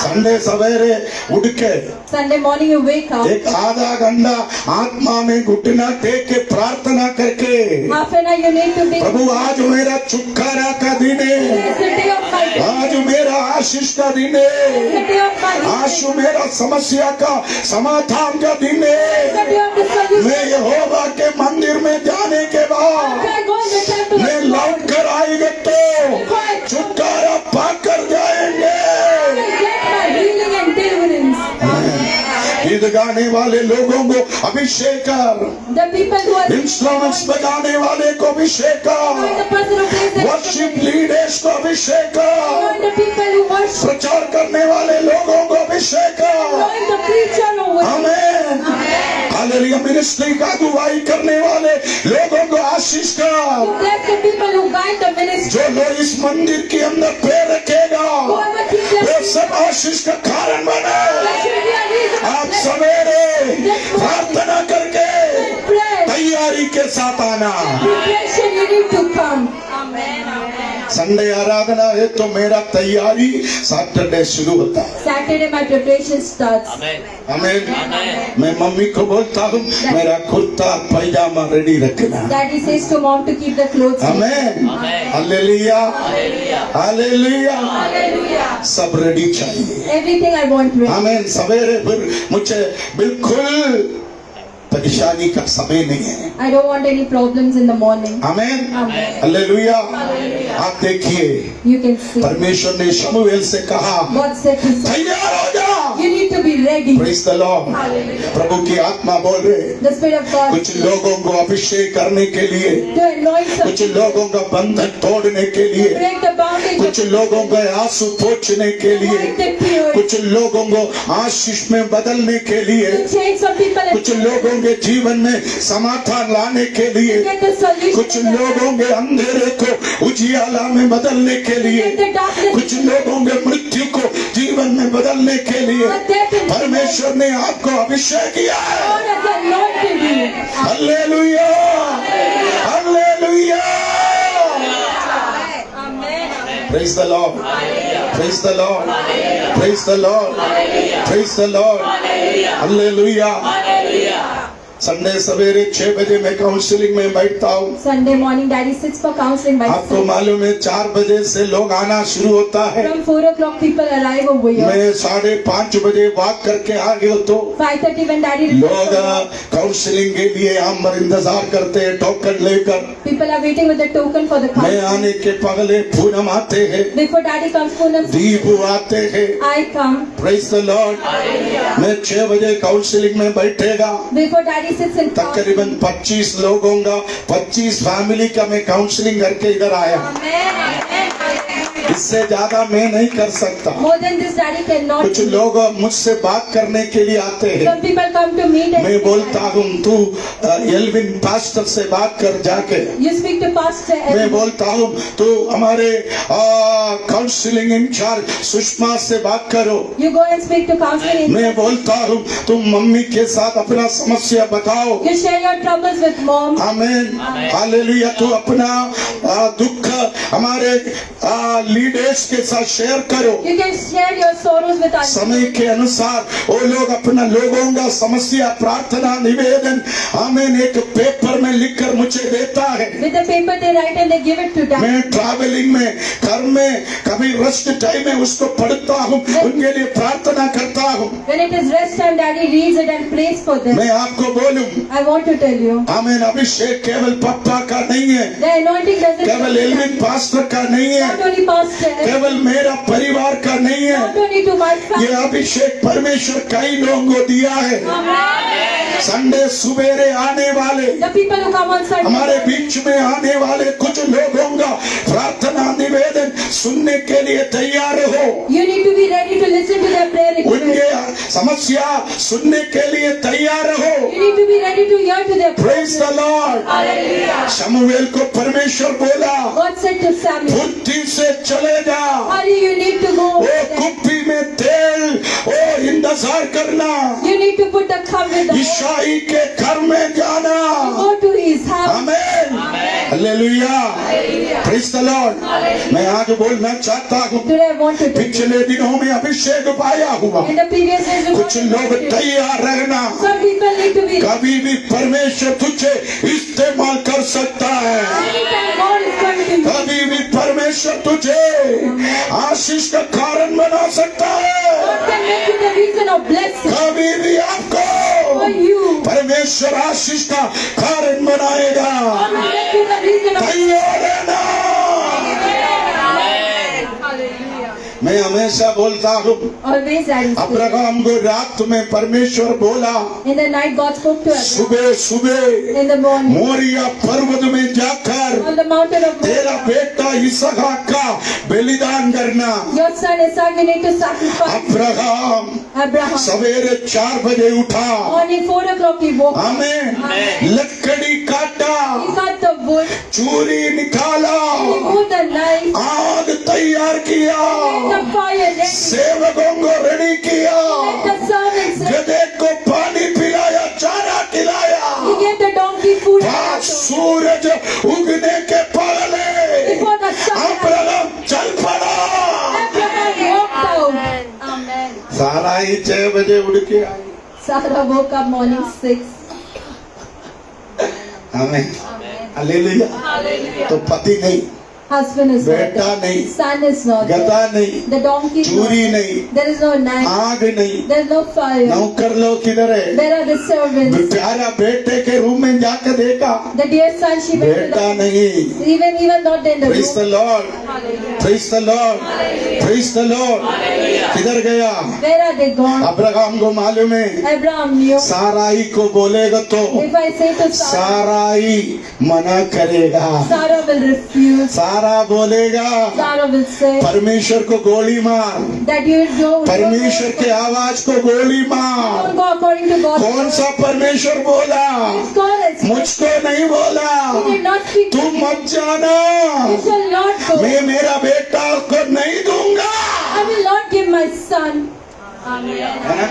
Sunday सवेरे उठ के Sunday morning you wake up. एक आधा घंटा आत्मा में घुटना टेक के प्रार्थना करके, Half an hour you need to be. प्रभु आज मेरा छुटकारा का दिन है, It's the day of my day. आज मेरा आशीष का दिन है, It's the day of my day. आज मेरा समस्या का समाधान का दिन It's है. the day of the solution. मैं यहोवा के मंदिर में जाने के बाद After I go in the temple मैं of God, लौट कर आएगा तो छुटकारा पाकर जाएंगे. I will get my healing and deliverance. गीत गाने वाले लोगों को अभिषेक कर, The people who are instruments बजाने वाले को अभिषेक the कर, person who plays the worship leaders को अभिषेक कर, anoint the people who worship, प्रचार करने वाले लोगों को अभिषेक कर. anoint the preacher who worship. Amen. Hallelujah. Ministry का अगुवाई करने वाले लोगों को आशीष कर. Bless the people who guide the ministry. जो लोग इस मंदिर के अंदर पैर रखेगा Whoever keeps वो their सब आशीष का कारण बने. that should be a reason. आप सवेरे प्रार्थना करके Pray. तैयारी के साथ आना. Preparation you need to come. Amen. Sunday आराधना है तो मेरा तैयारी सैटरडे शुरू होता है. Saturday my preparation starts. आमीन. मैं मम्मी को बोलता हूँ मेरा कुर्ता पैजामा रेडी रखना. Daddy says to mom to keep the clothes. आमीन. हालेलुया. हालेलुया. सब रेडी चाहिए. Everything I want ready. आमीन. सवेरे फिर मुझे बिल्कुल परेशानी का समय नहीं है. I don't want any problems in the morning. आमीन. Amen. हालेलुया. आप देखिए You can see. परमेश्वर ने शमूएल से कहा God said to Samuel, तैयार हो जा. you need to be ready. Praise the Lord. प्रभु की आत्मा बोल रहे The Spirit of God कुछ लोगों को अभिषेक करने के लिए, to anoint some, कुछ लोगों का बंधन तोड़ने के लिए, break the boundaries कुछ of लोगों के आंसू पोंछने के लिए, anoint the pure, कुछ लोगों को आशीष में बदलने के लिए, to change some people and कुछ लोगों के जीवन में समाधान लाने के लिए, get the solution. कुछ लोगों के अंधेरे को उजियाला में बदलने के लिए, Get the darkness. कुछ लोगों के मृत्यु को जीवन में बदलने के लिए But death and परमेश्वर ने आपको अभिषेक किया है. God has anointed you. Hallelujah. Hallelujah. Praise the Lord. Praise the Lord. Praise the Lord. Praise the Lord. Hallelujah. Sunday सवेरे 6 बजे मैं काउंसलिंग में बैठता हूँ। Sunday morning, Daddy sits for counseling by आपको 6. मालूम है 4 बजे से लोग आना शुरू होता है। From 4 o'clock, people arrive over here. मैं 5:30 बजे वॉक करके आ गया तो 5:30 when Daddy लोग returns from work, काउंसलिंग के लिए हम इंतजार करते हैं टोकन लेकर। people are waiting with the token for the मैं counseling. आने के पहले पूनम आते हैं, Before Daddy comes, Poonam, Deepu आते हैं। I come. Praise the Lord. मैं 6 बजे काउंसलिंग में बैठेगा, Before Daddy sits in counseling. तकरीबन 25 लोगों का 25 फैमिली का मैं काउंसलिंग करके इधर आया। इससे ज्यादा मैं नहीं कर सकता। More than this, Daddy cannot. कुछ लोग मुझसे बात करने के लिए आते हैं, Some people come to meet and मैं बोलता हूँ तू एल्विन पास्टर से बात कर जाके। you speak to Pastor मैं Elvin. बोलता हूँ तो हमारे काउंसलिंग इंचार्ज सुषमा से बात करो। You go and speak to counseling. मैं बोलता हूँ तुम मम्मी के साथ अपना समस्या बताओ। You share your troubles with mom. आमीन, हालेलुया। तू अपना दुख हमारे लीडर्स के साथ शेयर करो। You can share your sorrows with us. समय के अनुसार वो लोग अपना लोगों का समस्या प्रार्थना निवेदन आमीन एक पेपर में लिखकर मुझे देता है। With the paper they write and they give it to Daddy. मैं ट्रैवलिंग में घर में कभी रेस्ट टाइम में उसको पढ़ता हूँ, उनके लिए प्रार्थना करता हूँ। When it is rest time, Daddy reads it and prays for them. मैं आपको बोलूं I want to tell you, आमीन, अभिषेक केवल पप्पा का नहीं है, the anointing doesn't केवल एल्विन पास्टर का नहीं है, not only pastor, केवल मेरा परिवार का नहीं है। not only to my ये family. अभिषेक परमेश्वर कई लोगों को दिया है। संडे सुबेरे आने वाले, The people who come on हमारे Sunday, बीच में आने वाले कुछ लोगों का प्रार्थना निवेदन सुनने के लिए तैयार हो। you need to be ready to listen to their prayer requests. उनके समस्या सुनने के लिए तैयार हो। You need to be ready to hear to their praise the Lord. शमूएल को परमेश्वर बोला God said to Samuel, फुर्ती से चले जा, hurry, you need to go. वो कुप्पी में तेल ओ इंतजार करना, You need to put the cup with the ईसाई के घर में जाना। go to his house. आमीन, हालेलुया, प्रेज द लॉर्ड। मैं आज बोलना चाहता हूँ Today I want to tell you, पिछले दिनों में अभिषेक पाया हुआ, in the previous days, you कुछ लोग तैयार रहना, some people need to be कभी भी परमेश्वर तुझे इस्तेमाल कर सकता है। anytime God is coming to you. कभी भी परमेश्वर तुझे आशीष का कारण बना सकता है। God can make you the reason of blessing कभी भी आपको for you. परमेश्वर आशीष का कारण बनाएगा। God will make you the reason of तैयार रहना। Hallelujah. मैं हमेशा बोलता हूँ, Always Daddy speaks. अब्राहम को रात में परमेश्वर बोला, In the night God spoke to us. सुबह सुबह In the morning, मोरिया पर्वत में जाकर on the mountain of तेरा Moriah, बेटा इसहाक का बलिदान करना। your son Isaac, you need to sacrifice. Abraham Abraham, सवेरे 4 बजे उठा, morning 4 o'clock he woke. आमीन, लकड़ी काटा, He cut the wood, चूरी निकाला, he put the knife, आग तैयार किया, made the fire ready, सेवकों को रेडी किया, let the servants ready. गधे को पानी पिलाया, चारा खिलाया। He gave the donkey food and आज water. सूरज उगने के पहले Before the sun rose, Abraham चल पड़ा। Abraham walked out. Amen. सारा ही 6 बजे उड़ के आई। Sarah woke up morning 6. आमीन, हालेलुया। तो पति नहीं, Husband is not बेटा there. नहीं, Son is not there. गधा नहीं, The donkey is not चूरी there. नहीं, There is no knife. आग नहीं, There is no fire. नौकर लोग किधर है? Where are the servants? प्यारा बेटे के रूम में जाकर देखा, The dear son, she went to बेटा the नहीं। even not in the praise the room. Lord, praise the Lord, praise the Lord. किधर गया? Where are they gone? Abraham को मालूम है, Abraham knew. साराई को बोलेगा तो If I say to Sarah, साराई मना करेगा। Sarah will refuse. सारा बोलेगा Sarah will say परमेश्वर को गोली मार, that you don't परमेश्वर के आवाज को गोली मार। go according to God's कौन word. सा परमेश्वर बोला? It's God has spoken. मुझको नहीं बोला, He did not speak. तुम मत जाना, You shall not go. मैं मेरा बेटा को नहीं दूंगा। I will not give my son. है ना?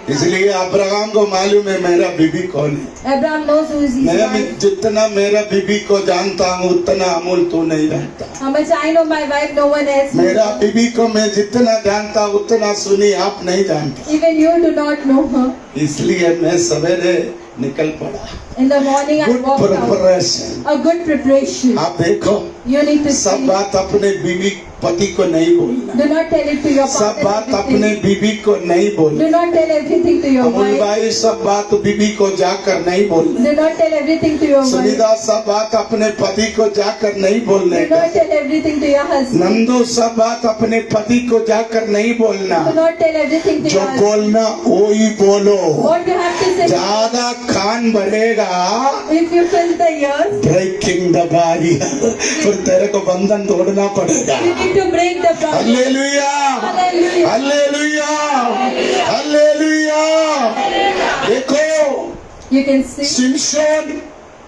इसलिए अब्राहम को मालूम है मेरा बीबी कौन है। Abraham knows who is his मैं wife. जितना मेरा बीबी को जानता हूँ उतना अमूल तू नहीं जानता। How much I know my wife, no one else. मेरा बीबी को मैं जितना जानता उतना सुनी आप नहीं जानता। Even you do not know her. इसलिए मैं सवेरे निकल पड़ा। In the morning I good walked out. Preparation. A good preparation. आप देखो You need to सब see. बात अपने बीवी पति को नहीं बोलना। Do not tell it to your सब partner. बात अपने everything. बीवी को नहीं बोलना। Do not tell everything to your Amul wife. भाई सब बात बीवी को जाकर नहीं बोलना। Do not tell everything to your wife. सुनिधा सब बात अपने पति को जाकर नहीं बोलने Do का। not tell everything to your husband. Nandu सब बात अपने पति को जाकर नहीं बोलना। Do not tell everything to जो your husband. बोलना वो ही बोलो। What you have to say. ज्यादा कान भरेगा If you fill the ears, breaking the barrier, फिर तेरे को बंधन तोड़ना पड़ेगा। you need to break the problem. Hallelujah, Hallelujah. Hallelujah, hallelujah. देखो You can see सिमशोन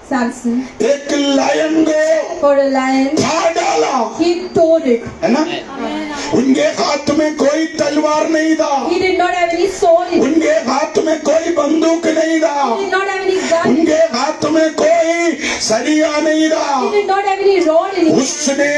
Samson एक लायन को for a lion. फाड़ डाला, He tore it. है ना? उनके हाथ में कोई तलवार नहीं था, He did not have any sword. He उनके हाथ में कोई बंदूक नहीं था, did not have any gun. उनके हाथ में कोई सरिया नहीं था। He did not have any rod in it. उसने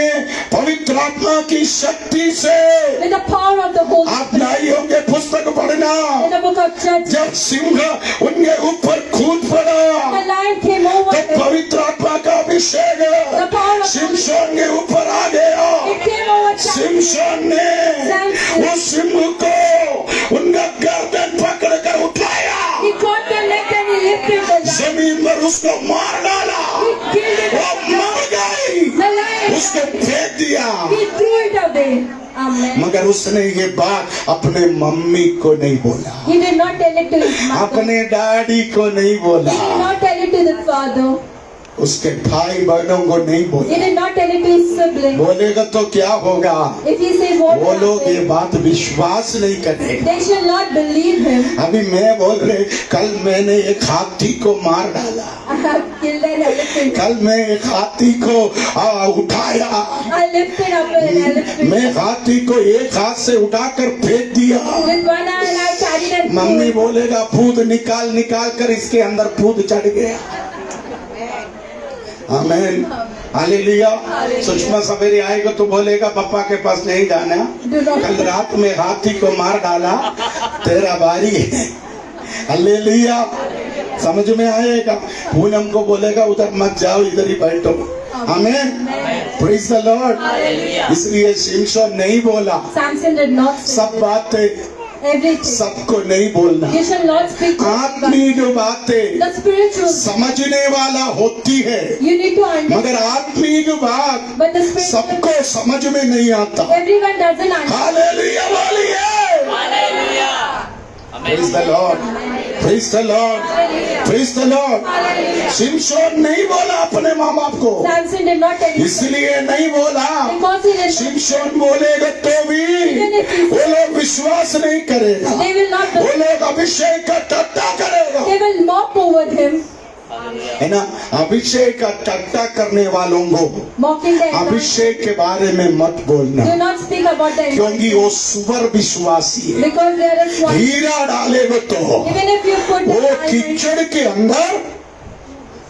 पवित्र आत्मा की शक्ति से, With the power of the Holy आप Spirit. नाइयों के पुस्तक पढ़ना, In the book of Judges, जब सिंह उनके ऊपर कूद the पड़ा lion came over तो him. पवित्र आत्मा का अभिषेक The power of the Holy सिमशोन के ऊपर आ गया। It came over Samson. सिमशोन ने उस सिंह को उनका गर्दन पकड़ कर उठाया, He caught the neck and he lifted the lion. जमीन पर उसको मार डाला, He killed it. वो मर गई, The lion. उसको फेंक दिया। He threw it away. Amen. मगर उसने ये बात अपने मम्मी को नहीं बोला, He did not tell it to his mother. अपने डैडी को नहीं बोला, He did not tell it to the father. उसके भाई बहनों को नहीं He बोला। did not tell it to his sibling. बोलेगा तो क्या होगा? If he says what वो लोग ये happened, बात विश्वास नहीं करेंगे। they shall not believe him. अभी मैं बोल रहे, कल मैंने एक हाथी को मार डाला, I have killed an elephant. कल मैं एक हाथी को उठाया, I lifted up an elephant. मैं हाथी को एक हाथ से उठाकर फेंक दिया। With one hand I carried and threw mummy it. बोलेगा फूद निकाल निकाल कर इसके अंदर फूद चढ़ गया। आमेन, हालेलुया। सुषमा सवेरे आएगा तो बोलेगा पापा के पास नहीं जाना, Do not. कल रात में हाथी को मार डाला, तेरा बारी है। हालेलुया, समझ में आएगा। पूनम को बोलेगा उधर मत जाओ, इधर ही बैठो। आमेन, प्रेज द लॉर्ड। इसलिए सिमशोन नहीं बोला, Samson did not say सब बातें everything. सबको नहीं बोलना। You shall not speak to everyone. आत्मीय बातें The spiritual. समझने वाला होती है, You need to understand. मगर आत्मीय बात But the spiritual. सबको समझ में नहीं आता। Everyone doesn't understand. हालेलुया बोलिए। Praise the Lord, praise the Lord, praise the Lord. सिमशोन नहीं बोला अपने माँ बाप को, Samson did not tell his इसलिए नहीं बोला। because he did not. सिमशोन बोलेगा तो भी वो लोग विश्वास नहीं करेगा, They will not. वो लोग अभिषेक का टट्टा करेगा, They will mock over him, है ना? अभिषेक का टट्टा करने वालों को mocking the anointing. अभिषेक के बारे में मत बोलना, Do not speak about the anointing. क्योंकि वो सुवर विश्वासी है। Because they are a swine. हीरा डालेगा तो Even if you put the वो diamond, कीचड़ के अंदर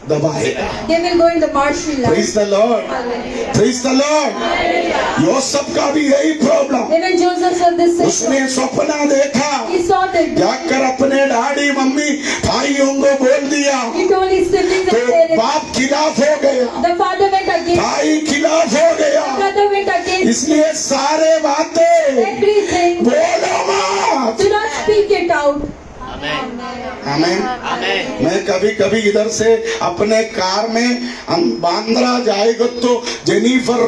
दबाएगा। they will go in the marshy land. Praise the Lord, praise the lord. Joseph का भी यही problem, Even Joseph was this same. उसने सपना देखा, He saw the. जाकर अपने डैडी मम्मी भाइयों को बोल दिया, He told his siblings तो and parents. बाप खिलाफ हो गया, The father went against. भाई खिलाफ हो गया। Brother went against. इसलिए सारे बातें Everything. बोलो मत। Do not speak it out. आमीन। मैं कभी कभी इधर से अपने कार में हम बांद्रा जाएगा तो जेनिफर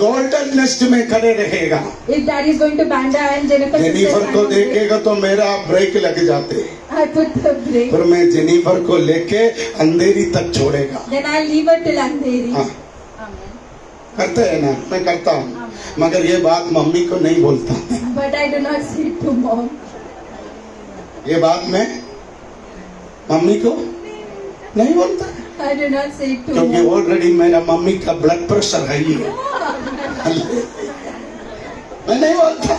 गोल्डन नेस्ट में खड़े रहेगा, If daddy is going to Banda and Jennifer is Jennifer को देखेगा तो मेरा ब्रेक लग जाते, I put the brake. फिर मैं जेनिफर को लेके अंधेरी तक छोड़ेगा। Then I leave her till Andheri. हाँ, Amen. करते हैं ना, मैं करता हूँ, मगर ये बात मम्मी को नहीं बोलता। But I do not say it to mom. ये बात मैं मम्मी को नहीं बोलता, I do not say it to क्योंकि mom. ऑलरेडी मेरा मम्मी का ब्लड प्रेशर है ही है। मैं नहीं बोलता।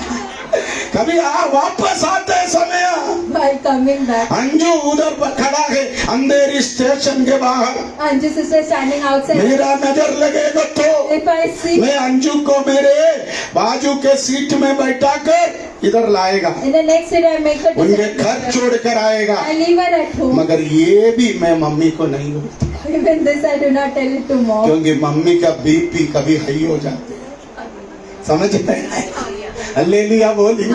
कभी वापस आते समय By are coming back. Anju उधर पर खड़ा है अंधेरी स्टेशन के बाहर, Anju sister standing outside. मेरा नजर लगेगा तो If I see मैं अंजू को मेरे बाजू के सीट में बैठा कर इधर लाएगा, in the next city, I make her to उनके sit घर with her. छोड़ कर आएगा। I leave her at home. मगर ये भी मैं मम्मी को नहीं बोलता, Even this, I do not tell it to mom. क्योंकि मम्मी का बीपी कभी हाई हो जाते है, समझ में? हालेलुया बोली,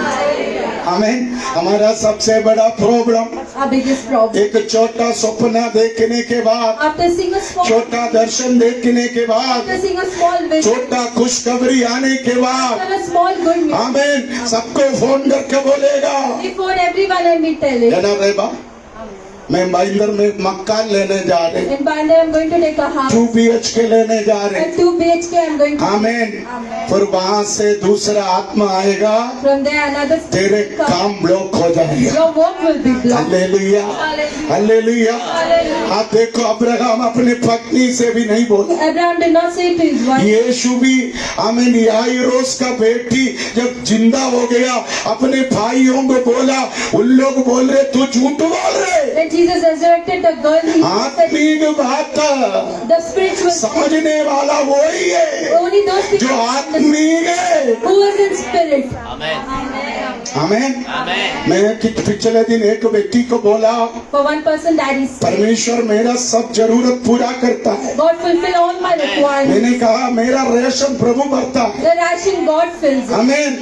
आमीन। हमारा सबसे बड़ा प्रॉब्लम, Our biggest problem. एक छोटा सपना देखने के बाद, After seeing a small, छोटा दर्शन देखने के बाद, after seeing a small vision, छोटा खुशखबरी आने के बाद, after a small good news, आमीन, सबको फोन करके बोलेगा, before everyone and me tell it. कहना रे बा मैं महिंदर में मकान लेने जा रहे, In Bandar, I'm going to take a house. 2 BHK लेने जा रहे, At 2 BHK, I'm going to. आमीन। Amen. फिर वहां से दूसरा आत्मा आएगा, From there, another तेरे spirit comes. काम ब्लॉक हो जाएगा। Your work will be blocked. Hallelujah, hallelujah. आप देखो अब्राहम अपनी पत्नी से भी नहीं बोला, Abraham did not say to his wife. यीशु भी, आमीन, याइरोस का बेटी जब जिंदा हो गया अपने भाइयों को बोला, उन लोग बोल रहे तू झूठ बोल रहे। When Jesus resurrected the girl, he said, आत्मिक बात the spiritual, समझने वाला वही है only those people जो आत्मिक है, who was in spirit. आमीन। मैं पिछले दिन एक व्यक्ति को बोला, For one person, daddy said, परमेश्वर मेरा सब जरूरत पूरा करता है। God fulfill all my requirements. मैंने कहा मेरा रेशन प्रभु भरता है, The ration God fills it. आमीन,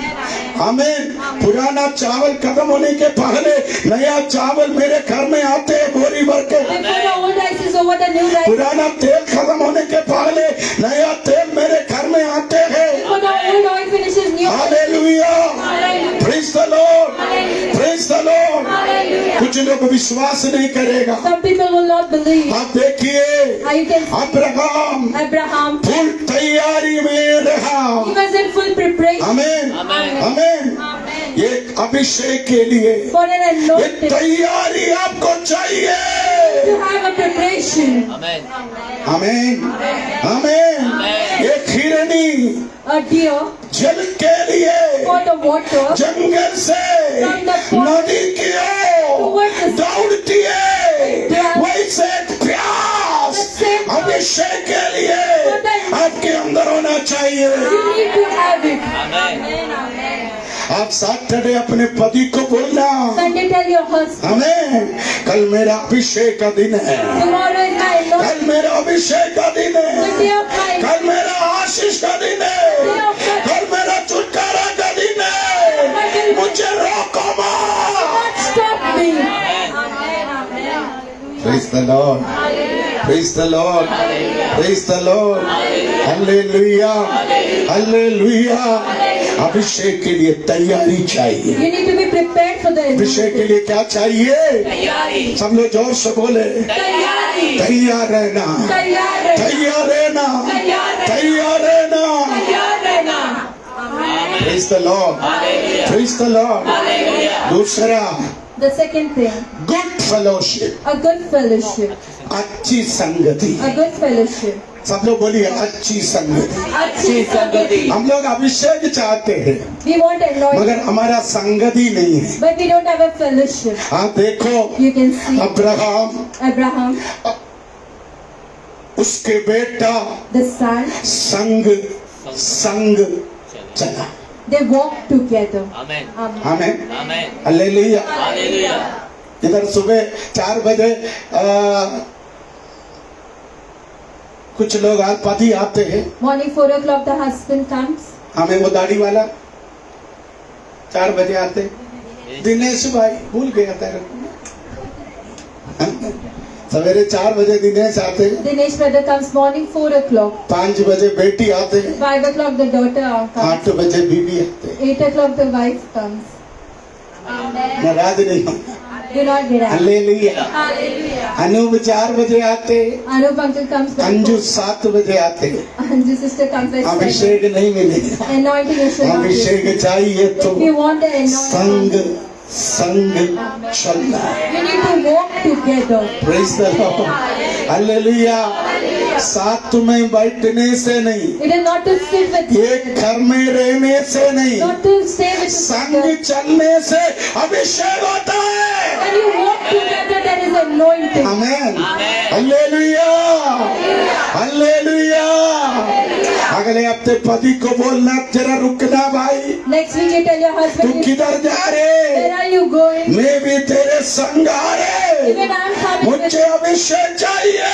आमीन। पुराना चावल खत्म होने के पहले नया चावल मेरे घर में आते हैं बोरी भर के, Before the old rice is over, the new rice. पुराना तेल खत्म होने के पहले नया तेल मेरे घर में आते हैं। Before the old oil finishes, new oil. Hallelujah, Hallelujah. Praise the Lord, Hallelujah. Praise the Lord. Hallelujah. कुछ लोग विश्वास नहीं करेगा। Some people will not believe. आप देखिए How you can see Abraham Abraham, full तैयारी में रहा, he was in full preparation. आमीन, आमीन। Amen. ये अभिषेक के लिए For an ये anointing, तैयारी आपको चाहिए, to have a preparation. आमीन, आमीन। ये हिरनी A deer जल के लिए for the water, जंगल से नदी की ओर दौड़ती है, वैसे प्यास अभिषेक के लिए आपके अंदर होना चाहिए। you need to have it. Amen. आप सैटरडे अपने पति को बोलना, Sunday, tell your husband, हमें कल मेरा अभिषेक का दिन है, tomorrow is my anointing. कल मेरा अभिषेक का दिन The है, day of my कल मेरा आशीष का दिन है, कल मेरा छुटकारा का दिन है, मुझे रोको मत। God stop me. Praise the Lord, praise the Lord, praise the Lord, hallelujah, hallelujah। अभिषेक के लिए तैयारी चाहिए। You need to be prepared for the अभिषेक के anointing. लिए क्या चाहिए? सब लोग जोर से बोले, तैयारी, तैयार रहना, तैयार रहना, तैयार रहना, तैयार रहना। तैयार रहना. Praise the Lord, praise the Lord। दूसरा, The second thing, good fellowship, a good fellowship. अच्छी संगति। A good fellowship. सब लोग बोलिए अच्छी संगति। अच्छी संगति. हम लोग अभिषेक चाहते हैं We want anointing, मगर हमारा संगति नहीं है। but we don't have a fellowship. आप देखो You can see Abraham, Abraham, उसके बेटा the son, संग चला। they walked together. Amen. Amen. हमें Amen. हालेलुया। Hallelujah. इधर सुबह 4 बजे कुछ लोग पति आते हैं, Morning 4 o'clock, the husband comes. हमें वो दाढ़ी वाला 4 बजे आते, दिनेश भाई भूल गया तेरे को। सवेरे 4 बजे दिनेश आते, Dinesh brother comes morning 4 o'clock. 5 बजे बेटी आते, 5 o'clock, the daughter comes. 8 बजे बीवी आते। 8 o'clock, the wife comes. नाराज नहीं होना। Do not get angry. Hallelujah. Hallelujah. Anoop 4 बजे आते, Anup uncle comes back. Anju 7 बजे आते। Anju sister comes at 7. अभिषेक नहीं मिलेगा, Anointing is should not be. अभिषेक चाहिए तो If you want the anointing, संग चलना। you need to walk together. Praise the Lord, hallelujah. साथ में बैठने से नहीं, It is not to sit with एक घर में रहने से नहीं, not to stay with संग together. चलने से अभिषेक होता है। When you walk together, there is anointing. Amen, hallelujah, hallelujah. अगले हफ्ते पति को बोलना जरा रुकना भाई, Next week you tell your तू husband, किधर जा where रे, are you going? मैं भी तेरे संग आ रे, Even I am coming with मुझे अभिषेक चाहिए।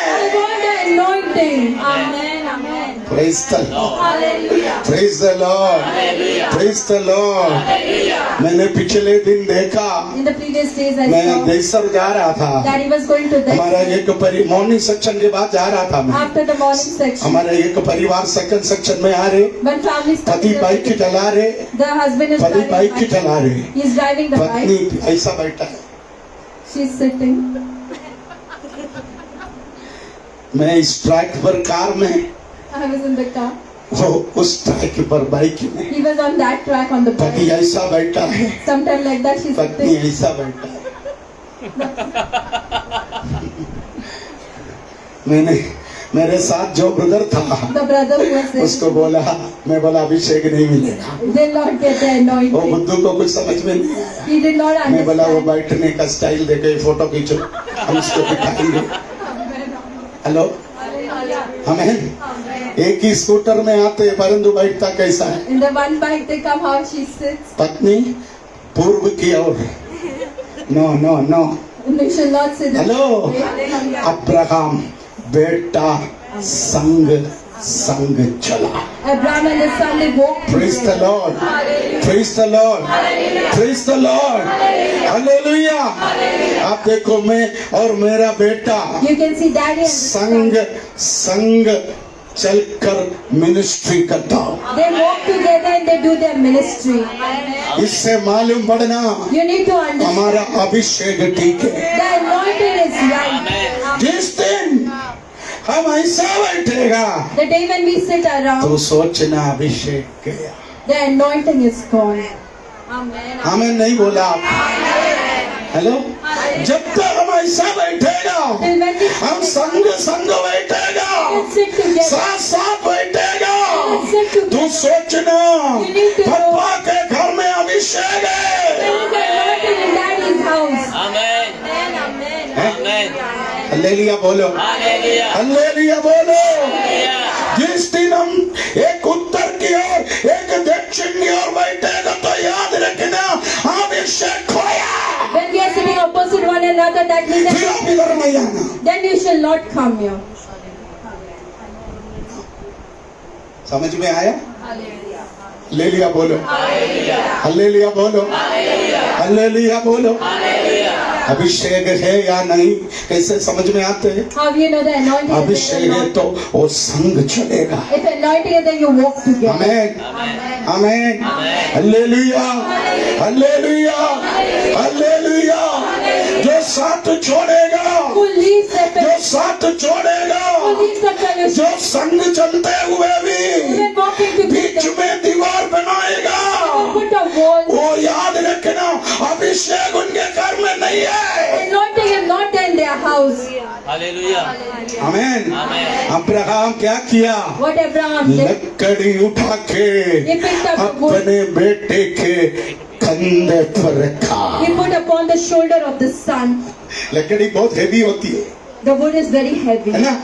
I want the anointing. Amen. Amen. Praise the Lord, Hallelujah. praise the Lord, praise the Lord। मैंने पिछले दिन देखा, In the previous days, I मैं saw देसर जा रहा था, that he was going to हमारा the एक मॉर्निंग सेक्शन के बाद जा रहा था मैं, after the morning section. हमारा एक परिवार सेकंड सेक्शन में आ रहे, When families पति बाइक चला रहे, the husband is पति driving बाइक bike. चला रहे, He is driving the bike. पत्नी ऐसा बैठा है, She is sitting. मैं इस ट्रैक पर कार में, I was in the car. वो उस ट्रैक पर बाइक में, He was on that track on the पति bike. ऐसा बैठा है, Sometime like that, she's पत्नी sitting. ऐसा बैठा है। मैंने मेरे साथ जो ब्रदर था The brother who was उसको there, बोला, मैं बोला अभिषेक नहीं मिलेगा, did not get the वो anointing. बुद्धू को कुछ समझ में नहीं आया। He did not मैं बोला वो understand. बैठने का स्टाइल देखे फोटो खींचो, हम उसको दिखाएंगे। हेलो, हमें एक ही स्कूटर में आते परंतु बैठता कैसा है? In the one bike they come, how she sits. पत्नी पूर्व की ओर, no no no. You should not sit. Hello, Abraham बेटा संग संग चला। Abraham and his son, they walked Praise the together. Lord, praise the Lord, praise the Lord, hallelujah. आप देखो मैं और मेरा बेटा You can see daddy and his संग son. संग चलकर मिनिस्ट्री करता हूँ। They walk together and they do their ministry. इससे मालूम पड़ना You need to understand. हमारा अभिषेक ठीक है। The anointing is right. जिस दिन हम ऐसा बैठेगा The day when we sit तो around, सोचना अभिषेक गया। the anointing is gone. Amen. हमें नहीं बोला। हेलो, जब तक हम ऐसा बैठेगा, Till when we हम संग संग बैठेगा, sit together, साथ साथ बैठेगा, sit तू together, सोचना You need to know. पापा के घर में अभिषेक है। there is anointing in daddy's house. Hallelujah बोलो, हल्लेलुया बोलो। जिस दिन हम एक उत्तर की ओर एक दक्षिण की ओर बैठेगा तो याद रखना अभिषेक खोया। When we are sitting opposite one another, that means फिर that आप इधर नहीं आना। then you shall not come here. समझ में आया? हल्लेलुया बोलो, हल्लेलुया बोलो, हल्लेलुया बोलो। अभिषेक है या नहीं कैसे समझ में आते हैं? How you know the anointing is Abhishek there or है not? तो वो संग चलेगा। If anointing is there, you walk together. Amen, amen, hallelujah, hallelujah, hallelujah. जो साथ छोड़ेगा, Who leads the जो fellowship? साथ छोड़ेगा, Who leads the fellowship? जो संग चलते हुए भी Even walking बीच together. में दीवार बनाएगा, Put a wall. वो याद रखना अभिषेक उनके घर में नहीं है। Anointing is not there in their house. Amen. Abraham क्या किया? What Abraham did, लकड़ी उठा के he picked up the wood. अपने बेटे के कंधे पर रखा। He put upon the shoulder of the son. लकड़ी बहुत हेवी होती है, The wood is very heavy. है ना?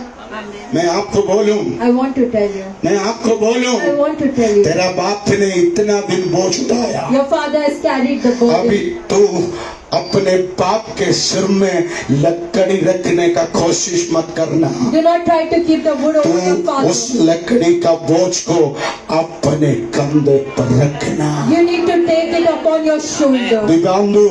मैं आपको बोलूं, I want to tell you. मैं आपको बोलूं, I want to tell you. तेरा बाप ने इतना दिन बोझ उठाया, Your father has carried the अभी burden. तू अपने बाप के सिर में लकड़ी रखने का कोशिश मत करना। Do not try to keep the wood over your तू उस father. लकड़ी का बोझ को अपने कंधे पर रखना। You need to take it upon your shoulder. दिव्यांगु,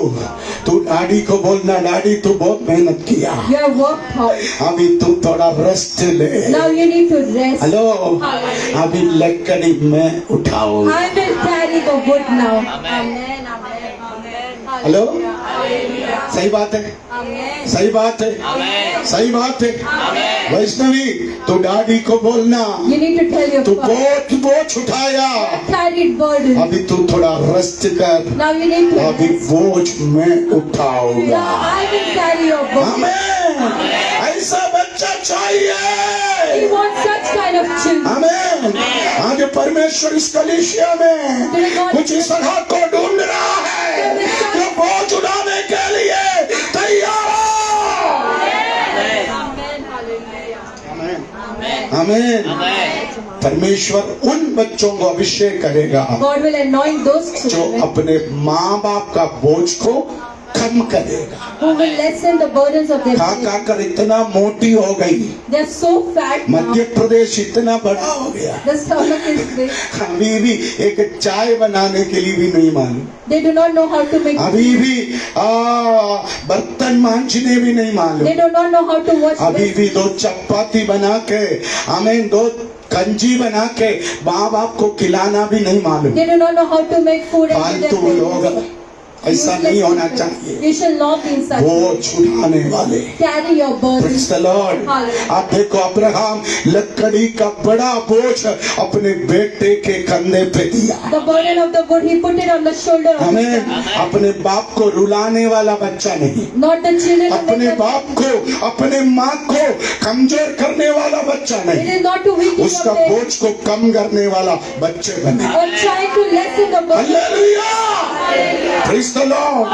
तू डैडी को बोलना, डैडी तू बहुत मेहनत किया, You have worked hard. अभी तू थोड़ा रेस्ट ले। Now you need to rest. Hello, अभी लकड़ी में उठाओ। I will carry the wood now. Amen. Hello, सही बात है, Amen. सही बात है, सही बात है। वैष्णवी, तू डैडी को बोलना, You need to tell your तू father. बहुत बोझ उठाया, Carried burden. अभी तू थोड़ा रेस्ट कर, Now you need to अभी rest. बोझ में उठाऊंगा। Now I will carry your burden. हमें ऐसा बच्चा चाहिए He wants such kind of children. आमीन। आज परमेश्वर इस कलीसिया में कुछ इस तरह को ढूंढ रहा है जो बोझ उठाने के लिए तैयार हो। आमीन। परमेश्वर उन बच्चों को अभिषेक करेगा God will anoint those जो children अपने माँ बाप का बोझ को कम करेगा। who will lessen the burdens of their खा parents. खा कर इतना मोटी हो गई, They are so fat now. Madhya Pradesh इतना बड़ा हो गया, The stomach is big. अभी भी एक चाय बनाने के लिए भी नहीं मालूम, They do not know how to make. अभी भी बर्तन मांजने भी नहीं They मालूम, do not know how to wash. अभी vessels. भी दो चपाती बना के हमें दो कंजी बना के माँ बाप को खिलाना भी नहीं मालूम। They do not know how to make food and feed their फालतू लोग, parents. ऐसा नहीं होना चाहिए। You shall not be in such. बोझ उठाने वाले, Carry your burden. Praise the Lord। Hallelujah. आप देखो अब्राहम लकड़ी का बड़ा बोझ अपने बेटे के कंधे पे दिया। The burden of the wood, he put it on the shoulder of his हमें son. अपने बाप को रुलाने वाला बच्चा नहीं, Not the children who make अपने their बाप को अपने माँ को कमजोर करने वाला बच्चा It नहीं, is not to weaken उसका your parents बोझ को कम करने वाला बच्चे बने। or try to lessen the burden. Hallelujah, praise the Lord,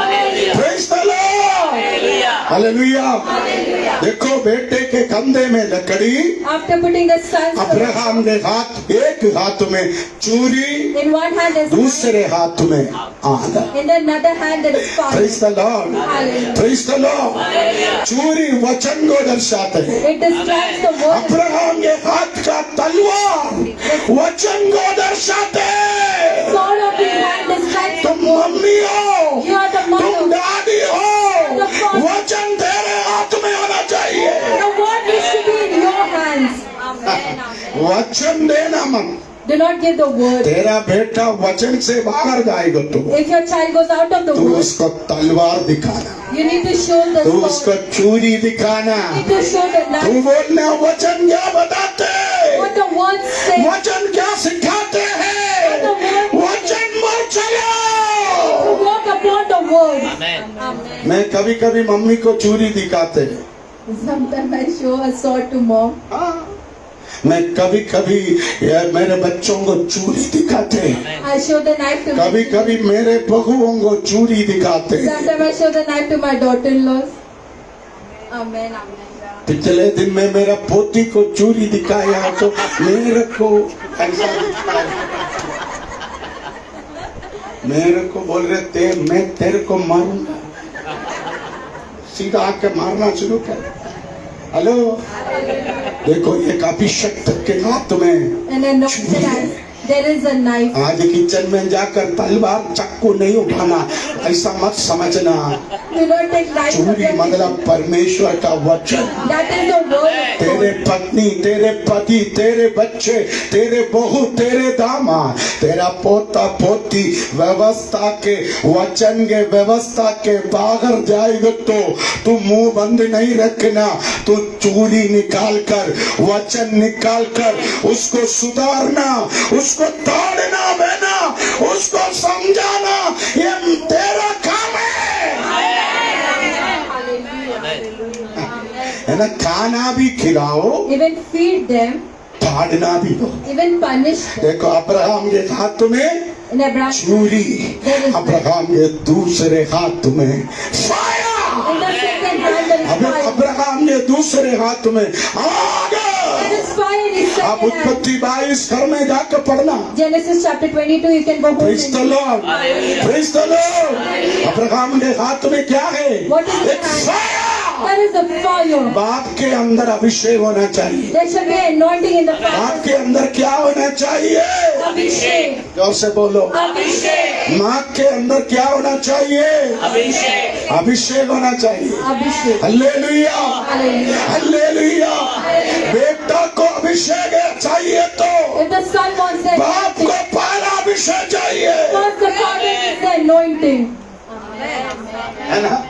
praise the Lord, hallelujah. देखो बेटे के कंधे में लकड़ी, After putting the son's Abraham के हाथ, एक हाथ में चूरी, in one hand is दूसरे हाथ में आग। in the other hand there is fire. Praise the Lord, praise the Lord. चूरी वचन को दर्शाते हैं, It describes the word. Abraham के हाथ का तलवार वचन को दर्शाते हैं। Sword of his hand describes the तुम word. मम्मी हो, You are the तुम mother. दादी हो, वचन तेरे हाथ में होना चाहिए। The word needs to be in your hands. वचन देना मत, Do not give the word. तेरा बेटा वचन से बाहर जाएगा तो If your child goes out of the तू word, उसको तलवार दिखाना, you need to show the तू sword. उसको चूरी दिखाना, You need to show the तू knife. बोलना वचन क्या बताते, What the words say. वचन क्या सिखाते हैं, वचन पर चलो। To walk upon the word. Amen. मैं कभी कभी मम्मी को चूरी दिखाते हैं, Sometimes I show a sword to mom. मैं कभी कभी मेरे बच्चों को चूरी दिखाते हैं, I show the knife to कभी कभी मेरे बहुओं को चूरी दिखाते हैं। Sometimes I show the knife to my daughter-in-laws. Amen. Amen. पिछले दिन में मेरा पोती को चूरी दिखाया तो मेरे को ऐसा दिखाया, मेरे को बोल रहे थे मैं तेरे को मारूंगा, सीधा आके मारना शुरू कर। हेलो, देखो एक अभिषक्त के हाथ में And then there is a knife. आज किचन में जाकर तलवार चाकू नहीं उठाना, ऐसा मत समझना। Do not take knife from चूरी your मतलब परमेश्वर का वचन। That is the word of तेरे God. पत्नी, तेरे पति, तेरे बच्चे, तेरे बहू, तेरे दामाद, तेरा पोता पोती व्यवस्था के वचन के व्यवस्था के बाहर जाएगा तो तू मुंह बंद नहीं रखना, तू चूड़ी निकाल कर, वचन निकाल कर उसको सुधारना, उसको तोड़ना बहना, उसको समझाना, ये तेरा काम है। है ना, खाना भी खिलाओ, Even feed them, ताड़ना भी दो। even punish them. देखो अब्राहम के हाथ में In Abraham, चूरी, अब्राहम के दूसरे हाथ में fire, in the second hand there is अब fire. अब्राहम के दूसरे हाथ में आग। There is fire in his आप second hand. उत्पत्ति 22 घर में जाकर पढ़ना। Genesis chapter 22, you can go home. Praise the and- Lord, praise the Lord. Abraham के हाथ में क्या है? What is एक the hand? Fire. There is a fire. बाप के अंदर अभिषेक होना चाहिए। There shall be anointing in the बाप fire. के अंदर क्या होना चाहिए? Abhishek. जोर से बोलो। Abhishek. माँ के अंदर क्या होना चाहिए? अभिषेक होना चाहिए। Abhishek. Hallelujah, Hallelujah. हालेलुया। बेटा को अभिषेक चाहिए तो If the son wants the बाप anointing, को पहला अभिषेक चाहिए, first the father needs the anointing. है ना?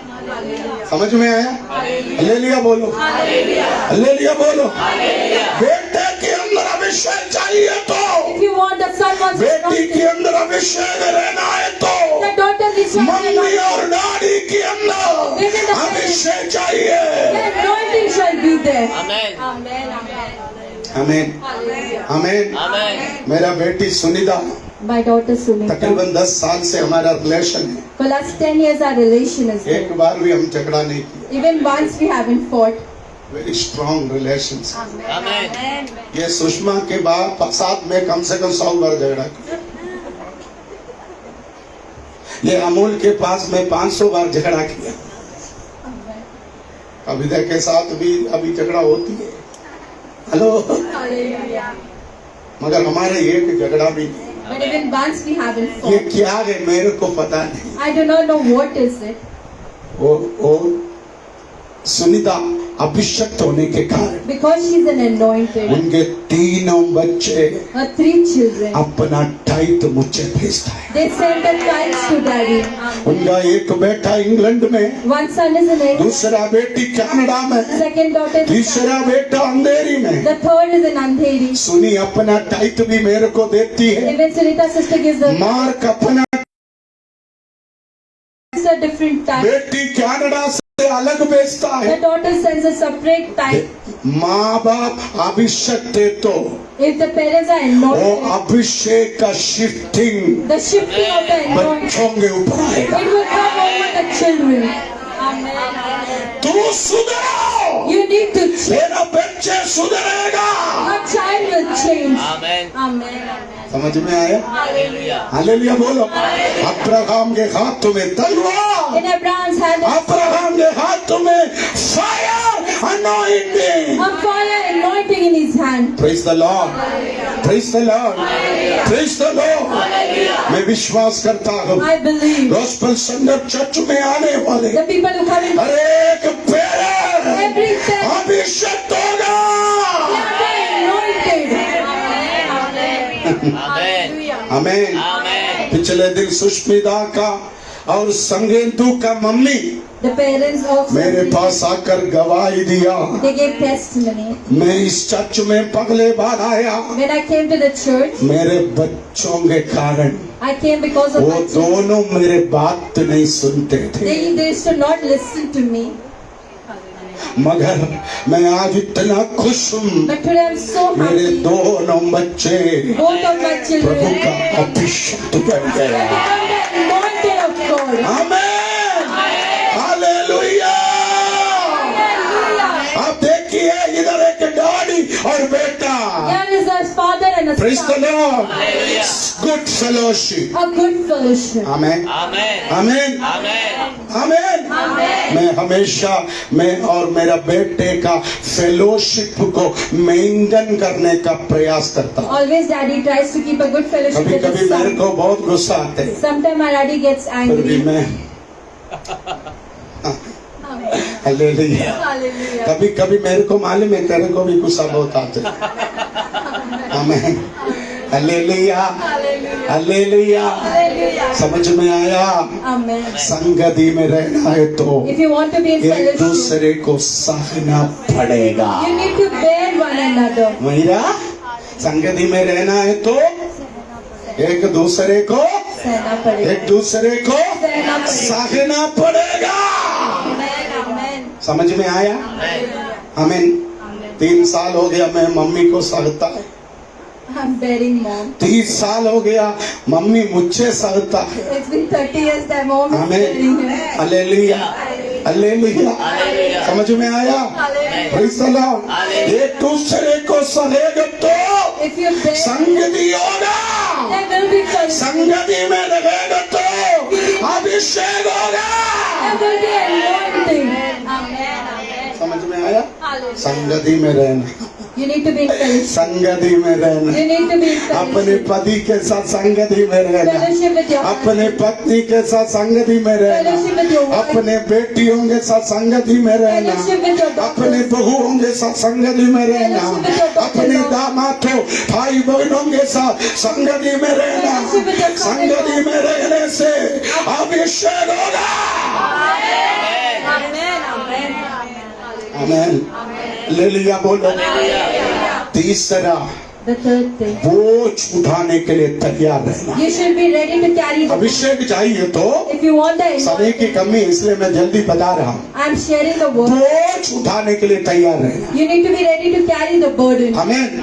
समझ में आया? हालेलुया बोलो, हालेलुया बोलो। बेटे के अंदर अभिषेक चाहिए तो, If you want the son wants the बेटी के anointing, अंदर अभिषेक रहना है तो, the daughter needs the mummy anointing. और डैडी के अंदर अभिषेक चाहिए। The anointing shall be there. Amen. Amen. Amen. आमीन आमीन। मेरा बेटी सुनिधा My daughter Sunita. तकरीबन 10 साल से हमारा रिलेशन है। For last 10 years our relation is एक there. बार भी हम झगड़ा नहीं किया। Even once we haven't fought. Very strong relationship. ये सुषमा के बाद साथ में कम से कम 100 बार झगड़ा किया। ये अमूल के पास में 500 बार झगड़ा किया। कविता के साथ भी अभी झगड़ा होती है। हेलो। मगर हमारे एक झगड़ा भी नहीं। But even once we haven't ये fought. क्या है मेरे को पता नहीं। I do not know what is it. वो सुनीता अभिषक्त होने के कारण Because she's an anointed. उनके 3 बच्चे Her 3 children. अपना टाइट मुझे भेजता है। They send the tithes to daddy. उनका एक बेटा इंग्लैंड में, One son is in India. दूसरा बेटी कनाडा में, Second daughter is in तीसरा बेटा अंधेरी में। The third is in Andheri. सुनी अपना टाइट भी मेरे को देती है। Even Sunita's sister gives the mark अपना a different tithe. बेटी कनाडा से अलग बेचता है। The daughter sends a separate tithe. माँ बाप अभिषेक दे तो If the parents are वो anointed, अभिषेक का shifting the shifting of the anointing, बच्चों के ऊपर आएगा। it will come over the children. Amen. तू सुधरो, You need to change. तेरा बच्चे सुधरेगा। Your child will change. Amen. Amen. समझ में आया? Hallelujah. हालेलुया बोलो। अब्राहम के हाथ में तलवार, In Abraham's hand, अब्राहम के हाथ में fire anointing. a fire anointing in his hand. Praise the Lord, praise the Lord, praise the Lord. मैं विश्वास करता हूँ I believe गॉस्पेल संदर्भ चर्च में आने वाले the people who come in, हर एक पैर every step, अभिषेक होगा। they are anointed. Amen. आमीन। Amen. पिछले दिन सुष्मिता का और संगेंदु का मम्मी The parents of मेरे पास आकर गवाही दिया। they gave testimony. मैं इस चर्च में पगले बार आया When I came to the church, मेरे बच्चों के कारण। I came because of वो my children. दोनों मेरे बात नहीं सुनते थे, They used to not listen to me. मगर मैं आज इतना खुश हूँ। But today I'm so मेरे happy. दोनों बच्चे Both of my Prabhu children का अभिषेक बन they गया। become the anointed of God. आमीन, हालेलुया। Hallelujah. आप देखिए इधर एक डैडी और बेटा। Here is a father and a praise the son. Lord, good fellowship. A good fellowship. आमीन Amen. आमीन Amen. आमीन। मैं हमेशा मैं और मेरा बेटे का फेलोशिप को मेंटेन करने का प्रयास करता हूँ। Always daddy tries to keep a good fellowship कभी with कभी his मेरे son. को बहुत गुस्सा आते है, Sometimes my daddy gets फिर भी angry. मैं हालेलुया। Hallelujah. कभी कभी मेरे को मालूम है तेरे को भी गुस्सा बहुत आता है। आमीन, हालेलुया, हालेलुया। Hallelujah. समझ में आया? Amen. संगति में रहना है तो If you want to be in एक fellowship, दूसरे को सहना पड़ेगा। you need to bear one another. मेरा संगति में रहना है तो एक दूसरे को सहना पड़ेगा. एक दूसरे को सहना पड़ेगा. सहना पड़ेगा। Amen. Amen. समझ में आया? आमीन। 3 साल हो गया मैं मम्मी को सहता है। I'm bearing mom. 30 साल हो गया मम्मी मुझसे सहता है। It's been 30 years that mom is आमीन, bearing him. Hallelujah, hallelujah. Hallelujah. समझ में आया? Praise the Lord. एक दूसरे को सहेगा तो If you bear, संगति होगा। there will be fellowship. संगति में रहेगा तो अभिषेक होगा। There will be anointing. Amen. समझ में आया? Hallelujah. संगति में रहना, You need to be in fellowship. संगति में रहना, You need to be in अपने fellowship. पति के साथ संगति में रहना, Fellowship with your अपने husband. पत्नी के साथ संगति में रहना, Fellowship with your wife. अपने बेटियों के साथ संगति में रहना, Fellowship with your अपने daughters. बहुओं के साथ संगति में रहना, Fellowship with your daughters. अपने दामादों भाई बहनों के साथ संगति में रहना। Fellowship with your sons-in-law. संगति में रहने से अभिषेक होगा। Amen. आमीन, ले लिया बोलो। तीसरा The third thing, बोझ उठाने के लिए तैयार रहना। you should be ready to carry the अभिषेक चाहिए तो If you want the समय की anointing, कमी है, इसलिए मैं जल्दी बता रहा हूँ। I'm sharing the word. बोझ उठाने के लिए तैयार रहना। You need to be ready to carry the burden. आमीन।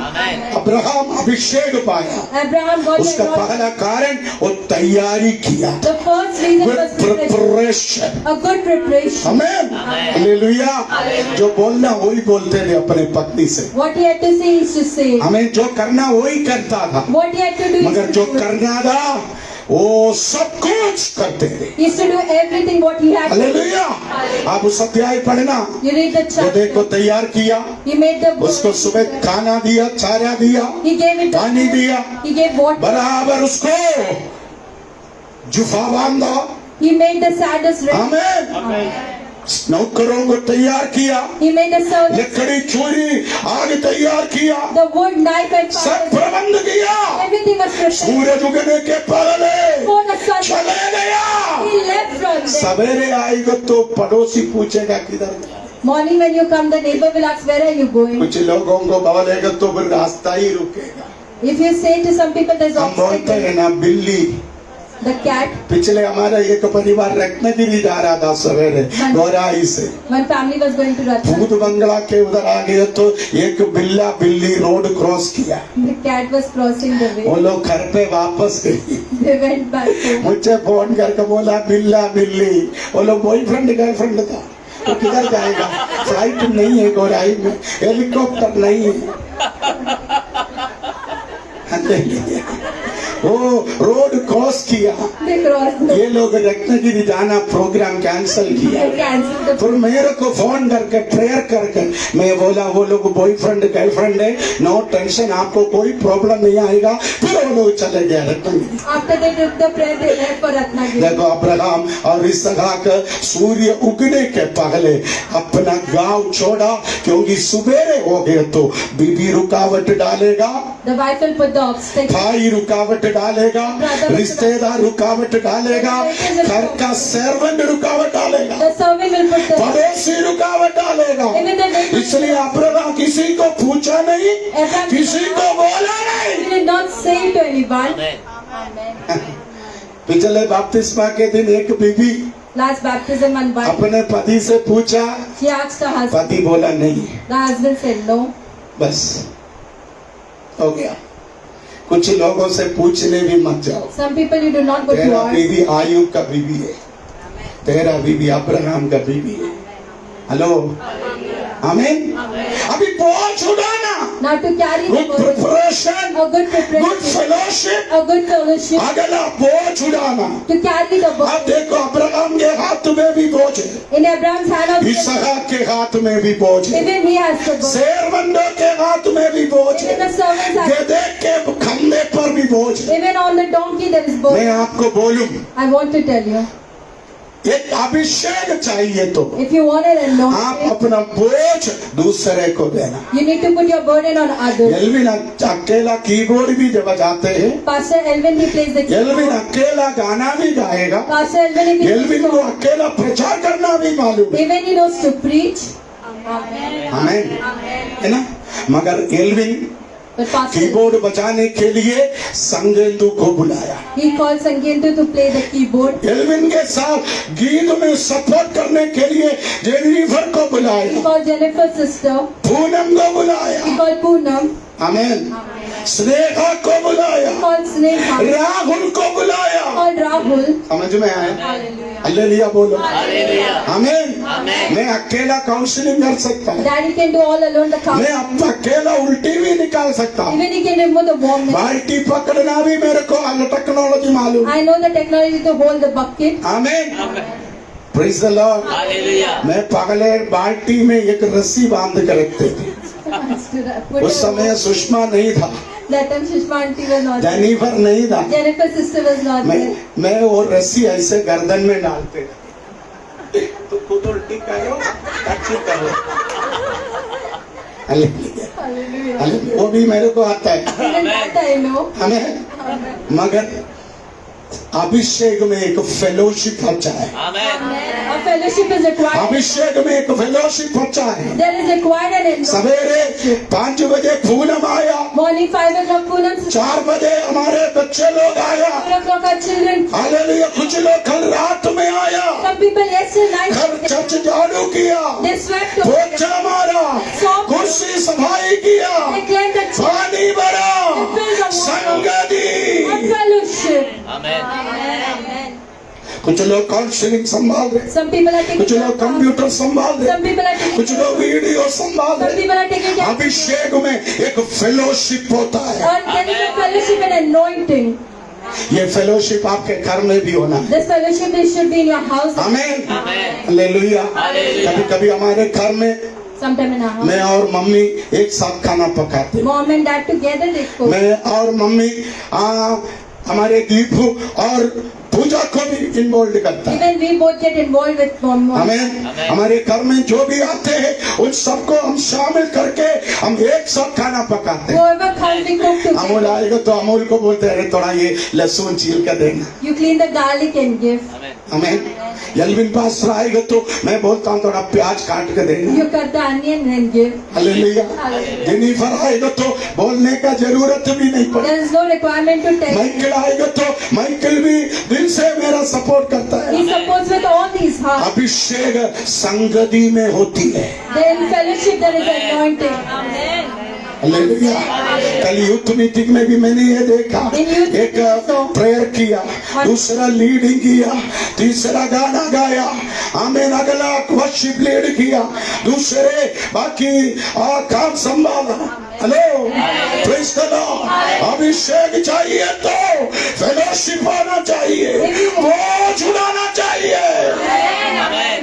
अब्राहम अभिषेक पाया, Abraham got the उसका anointing. पहला कारण वो तैयारी किया, The first reason was preparation. Preparation. A good preparation. आमीन, हालेलुया। जो बोलना वही बोलते थे अपने पत्नी से, What he had to say is to say. हमें जो करना वही करता था, What he had to do मगर is जो to do. करना था वो सब कुछ करते थे। He used to do everything what he had to do. Hallelujah. आप उस अध्याय पढ़ना, You read the गधे को chapter. तैयार किया, He made the उसको सुबह खाना दिया, चारा दिया, He gave it पानी दिया, He gave water. बराबर उसको जुफा बांधा। He made the saddest ready. आमीन। नौकरों को तैयार किया, He made the servants. लकड़ी चूरी आग तैयार किया, The wood, knife and सब fire. प्रबंध किया। Everything was prepared. सूरज उगने के पहले Before the sun, चले गया। he left from there. सवेरे आएगा तो पड़ोसी पूछेगा किधर गया। Morning when you come, the neighbor will ask, where are you going? कुछ लोगों को बोलेगा तो फिर रास्ता ही रुकेगा। If you say to some people there's हम बोलते obstacle, हैं ना बिल्ली। the cat, पिछले हमारा एक परिवार रत्नगिरी जा रहा था सवेरे गौराई से, one family was going to Ratna. भूत बंगला के उधर आ गए तो एक बिल्ली रोड क्रॉस किया, The cat was crossing the वो way. लोग घर पे वापस गए। They went back home. मुझे फोन करके बोला बिल्ली, वो लोग बॉयफ्रेंड गर्लफ्रेंड था, तो किधर जाएगा? फ्लाइट नहीं है गौराई में, हेलीकॉप्टर नहीं है। वो रोड क्रॉस किया, They crossed the ये लोग रत्नगिरी जाना प्रोग्राम कैंसिल किया। They cancelled the फिर मेरे को फोन करके प्रेयर करके मैं बोला वो लोग बॉयफ्रेंड गर्लफ्रेंड है, नो टेंशन, आपको कोई प्रॉब्लम नहीं आएगा। फिर वो लोग चले गए Ratnagiri. After they took the prayer, they left for Ratnagiri. देखो अब्राहम और इसहाक सूर्य उगने के पहले अपना गांव छोड़ा, क्योंकि सुबेरे हो गए तो बीबी रुकावट डालेगा, The wife will put the obstacle. भाई रुकावट डालेगा, रिश्तेदार रुकावट डालेगा, घर का सर्वेंट रुकावट डालेगा, The servant will put the पड़ोसी रुकावट डालेगा। even the neighbor. इसलिए अब्राहम किसी को पूछा नहीं, किसी को बोला He नहीं। did not say to anyone. पिछले बपतिस्मा के दिन एक बीबी Last baptism and wife. अपने पति से पूछा, She asked her husband. पति बोला नहीं, The husband said no. बस हो गया। कुछ लोगों से पूछने भी मत जाओ। Some people you do not go to तेरा ask. बीवी आयुब का बीवी है, तेरा बीवी अब्राहम का बीवी है। हेलो, आमीन। अभी बोझ उठाना, Now to carry the good burden. Preparation, A good good preparation. Fellowship, A good fellowship. अगला बोझ उठाना। To carry the अब burden. देखो अब्राहम के हाथ में भी बोझ है, In Abraham's hand also. इसहाक के हाथ में भी बोझ है, Even he has the burden. शेरबंदों के हाथ में भी बोझ Even है, the servants have. गधे के खंभे पर भी बोझ है। Even on the donkey there is मैं burden. आपको बोलूं, I want to tell you. एक अभिषेक चाहिए तो If you want an आप anointing, अपना बोझ दूसरे को देना। you need to put your burden on others. Elvin अकेला कीबोर्ड भी बजाते हैं, Pastor Elvin, he plays the Elvin keyboard. अकेला गाना भी गाएगा, Pastor Elvin, if he Elvin को knows अकेला प्रचार करना भी मालूम है। even he knows to preach. Amen. आमीन, है ना? मगर एल्विन But Pastor, कीबोर्ड बजाने के लिए संगेंदु को बुलाया। he called Sangendu to play the keyboard. Elvin के साथ गीत में सपोर्ट करने के लिए जेनिफर को He बुलाया, called Jennifer's sister. पूनम को बुलाया। He called Poonam. आमीन। स्नेहा को बुलाया, He called Sneha. He Rahul को बुलाया। called Rahul. समझ में आया? Hallelujah. हालेलुया बोलो। आमीन। मैं अकेला काउंसलिंग कर सकता हूँ, Daddy can do all alone the मैं count. अपना अकेला उल्टी भी निकाल सकता हूँ, Even he can remove the warmness. बाल्टी पकड़ना भी मेरे को टेक्नोलॉजी मालूम। I know the technology to hold the bucket. आमीन। Praise the Lord. मैं पगले बाल्टी में एक रस्सी बांध कर रखते थे। Put उस समय सुषमा नहीं था, That time Sushma auntie was not there. Jennifer नहीं था। Jennifer's sister was not there. मैं वो रस्सी ऐसे गर्दन में डालते थे, तो खुद उल्टी करो, अच्छी करो। हालेलुया। Hallelujah. हालेलुया। वो भी मेरे को आता है, Even that I know. हमें। मगर अभिषेक में एक फेलोशिप बचा है। A fellowship is required. अभिषेक में एक फेलोशिप बचा है। There is required an सवेरे 5 बजे पूनम आया, morning 5 o'clock Poonam, 4 बजे हमारे बच्चे लोग आया, 4 o'clock our children. हालेलुया। कुछ लोग कल रात में आया, Some people yesterday घर night चर्च झाड़ू किया, they swept the पोछा मारा, कुर्सी सफाई किया, they cleansed the church. पानी भरा, संग A दी। fellowship. कुछ लोग काउंसलिंग संभाल रहे, Some people are taking कुछ लोग कंप्यूटर संभाल रहे, Some people are taking कुछ लोग वीडियो संभाल Some रहे। people are taking care. अभिषेक में एक फेलोशिप होता है। And there is a fellowship and anointing. ये फेलोशिप आपके घर में भी होना है। This fellowship is should be in your house. आमीन, हालेलुया। कभी कभी हमारे घर में Sometime in our house. मैं और मम्मी एक साथ खाना पकाते, Mom and dad together they cook. मैं और मम्मी हमारे दीपू और पूजा को भी इन्वॉल्व करता है। Even we both get involved with mom. आमीन। हमारे घर में जो भी आते हैं उन सबको हम शामिल करके हम एक साथ खाना पकाते हैं। Whoever comes we cook Amul together. आएगा तो अमूल को बोलते हैं, अरे थोड़ा ये लहसुन छील कर देना। You clean the garlic and give. आमीन। यलविन पास आएगा तो मैं बोलता हूँ थोड़ा प्याज काट के देना। You cut the onion and give. Hallelujah. Jennifer आएगा तो बोलने का जरूरत भी नहीं पड़े। There is no requirement to tell. Michael आएगा तो माइकल भी दिल से मेरा सपोर्ट करता है। He supports with all these hearts. अभिषेक संगति में होती है। Then in fellowship there is anointing. Amen. Hallelujah. कल यूथ मीटिंग में भी मैंने ये देखा, एक प्रेयर किया, दूसरा लीडिंग किया, तीसरा गाना गाया, आमीन, अगला वर्शिप लीड किया, दूसरे बाकी काम संभाला। Hello, praise the Lord. अभिषेक चाहिए तो फेलोशिप होना चाहिए, बोझ उठाना चाहिए।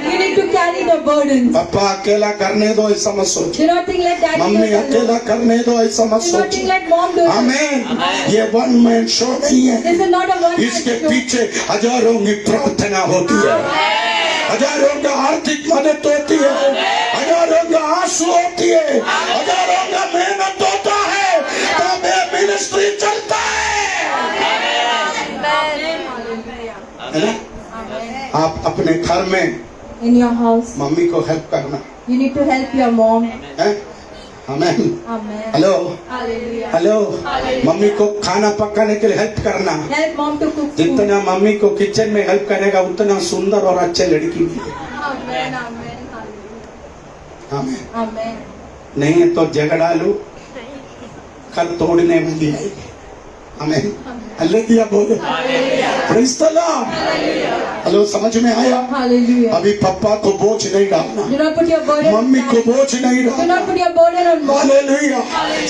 You need to carry the burden. पापा अकेला करने दो ऐसा मत सोचो, Do not think let daddy do mummy it अकेला alone. करने दो ऐसा मत Do not think सोचो। let mom do it. आमीन। ये वन मैन शो नहीं है, This is not a one man इसके show. पीछे हजारों की प्रार्थना होती है, हजारों का आर्थिक मदद होती है, हजारों का आंसू होती है, हजारों का मेहनत होता है, तब ये मिनिस्ट्री चलता है ना। आप अपने घर में In your house, मम्मी को हेल्प करना you need to help your mom. है। आमीन। Amen. Hello, Hallelujah. Hello, mummy को खाना पकाने के लिए हेल्प करना। Help mom to cook food. जितना मम्मी को किचन में हेल्प करेगा उतना सुंदर और अच्छे लड़की मिलेगी। Amen. Amen. Hallelujah. आमीन। Amen. नहीं है तो झगड़ा लो, घर तोड़ने वाली आएगी। आमीन। हालेलुया बोले। Praise the Lord. हेलो, समझ में आया? Hallelujah. अभी पापा को बोझ नहीं डालना, Do not put your burden on mummy को daddy. बोझ नहीं Do डालना। not put your burden on mom. Hallelujah.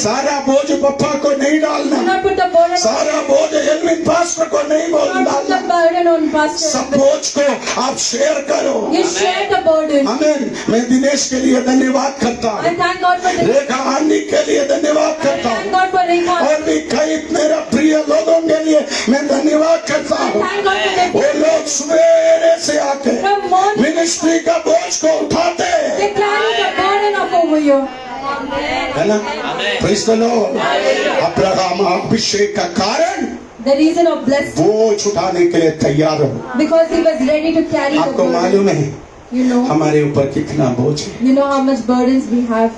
सारा बोझ पापा को नहीं Do डालना, not put the burden on सारा बोझ एलविन पास्टर को नहीं Do not put डालना। the burden on pastor. सब बोझ को आप शेयर करो। You share the burden. आमीन। मैं दिनेश के लिए धन्यवाद करता I हूँ, thank God for this. Rekha aunty के लिए धन्यवाद I करता thank हूँ, God for Rekha. और भी कई मेरा प्रिय लोगों के लिए मैं धन्यवाद करता I हूँ। thank God for वो the लोग सवेरे से आके from morning. मिनिस्ट्री का बोझ को उठाते हैं, They carry the burden of over you. है ना। Praise the Lord. अब्राहम अभिषेक का कारण The reason of blessing बोझ उठाने के लिए तैयार हो। because he was ready to carry the आपको burden. मालूम है You know, हमारे ऊपर कितना बोझ है? you know how much burdens we have.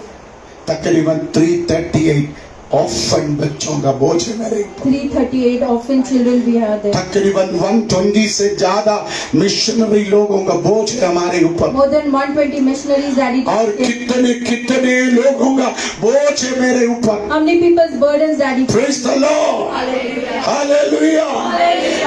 तकरीबन 338 ऑफन बच्चों का बोझ है मेरे ऊपर। 338 orphan children we have there. तकरीबन 120 से ज्यादा मिशनरी लोगों का बोझ है हमारे ऊपर, More than 120 missionaries daddy और takes care. कितने कितने लोगों का बोझ है मेरे ऊपर। How many people's burdens daddy takes? Praise the Lord. Hallelujah.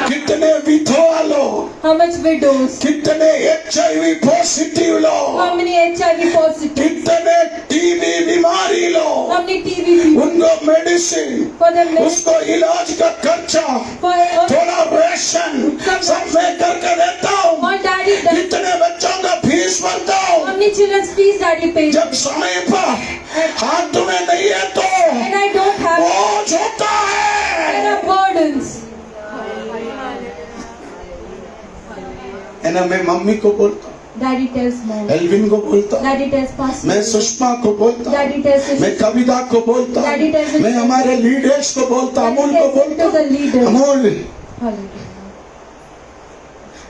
कितने विधवा लोग, How much widows? कितने HIV पॉजिटिव लोग, How many HIV positive? कितने टीबी बीमारी लोग, How many TB people? उनको मेडिसिन, For the men, उसको इलाज का खर्चा, for all थोड़ा रेशन सब मैं करके देता हूँ। all daddy does. कितने बच्चों का फीस भरता How हूँ। many children's fees daddy pays? जब समय पर हाथ में नहीं है तो When I don't have, बोझ होता there है। are burdens. है ना। मैं मम्मी को बोलता हूँ, Daddy tells mom. एल्विन को बोलता हूँ, Daddy tells pastor. मैं सुषमा को बोलता हूँ, Daddy tells his मैं कविता को बोलता Daddy tells हूँ, his- मैं हमारे लीडर्स को बोलता हूँ, Daddy अमूल को tells बोलता to the हूँ, leader. अमूल Hallelujah.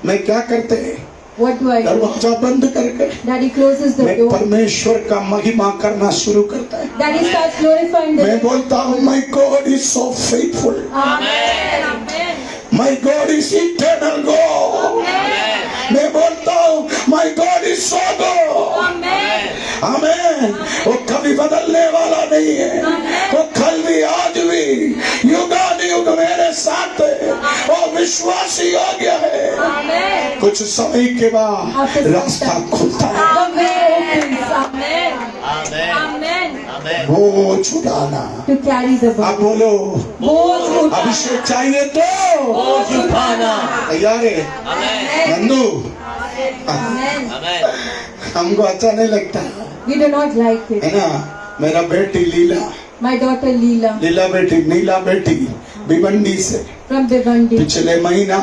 मैं क्या करते हैं? What do I do? दरवाजा बंद करके Daddy closes the मैं door. परमेश्वर का महिमा करना शुरू करता है। Daddy starts glorifying the मैं बोलता हूँ my God is so faithful, Amen. Amen. My God is eternal God. मैं बोलता हूँ my God is so God. Amen. आमेन। वो कभी बदलने वाला नहीं है, वो कल भी आज भी युगानुयुग मेरे साथ है, वो विश्वासी हो गया है। Amen. कुछ समय के बाद रास्ता खुलता है। The way opens. Amen. Amen. Amen. Amen. बोझ उठाना। To carry the आप burden. बोलो बोझ उठाना. अभिषेक चाहिए तो बोझ उठाना। तैयार है Amen. नंदू? Amen. Amen. हमको अच्छा नहीं लगता We do not like it. है ना। मेरा बेटी लीला, My daughter Leela लीला बेटी, नीला बेटी भिवंडी से from Bhiwandi. पिछले महीना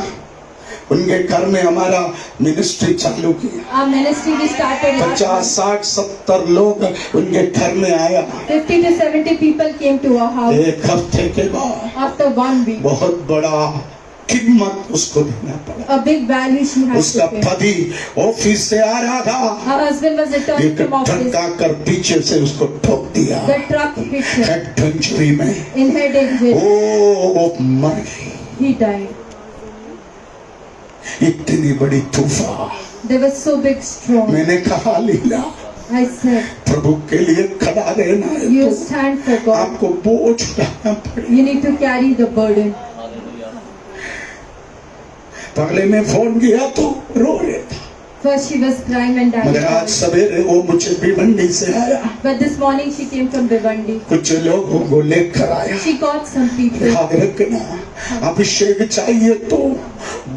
उनके घर में हमारा मिनिस्ट्री चालू किया। Our ministry we started last 50, month. 60, 70 लोग उनके घर में आया। 50 to 70 people came to our house एक हफ्ते के बाद after 1 week. बहुत बड़ा कीमत उसको देना पड़ा। A big value she had उसका to pay. पति ऑफिस से आ रहा था, Her husband was returning एक from office. धक्का कर पीछे से उसको ठोक दिया The truck hit him head injury में। in head injury. वो मर गई। He died. इतनी बड़ी तूफान। They were so big, strong. मैंने कहा लीला I said, प्रभु के लिए खड़ा रहना है you तो stand for God. आपको बोझ उठाना पड़ेगा। You need to carry the burden. पहले मैं फोन किया तो रो रहा था, First she was crying when daddy मगर आज called. सवेरे वो मुझे भिवंडी से आया, But this morning she came from Bhiwandi. कुछ लोगों को लेकर आया। She got some people. याद रखना अभिषेक चाहिए तो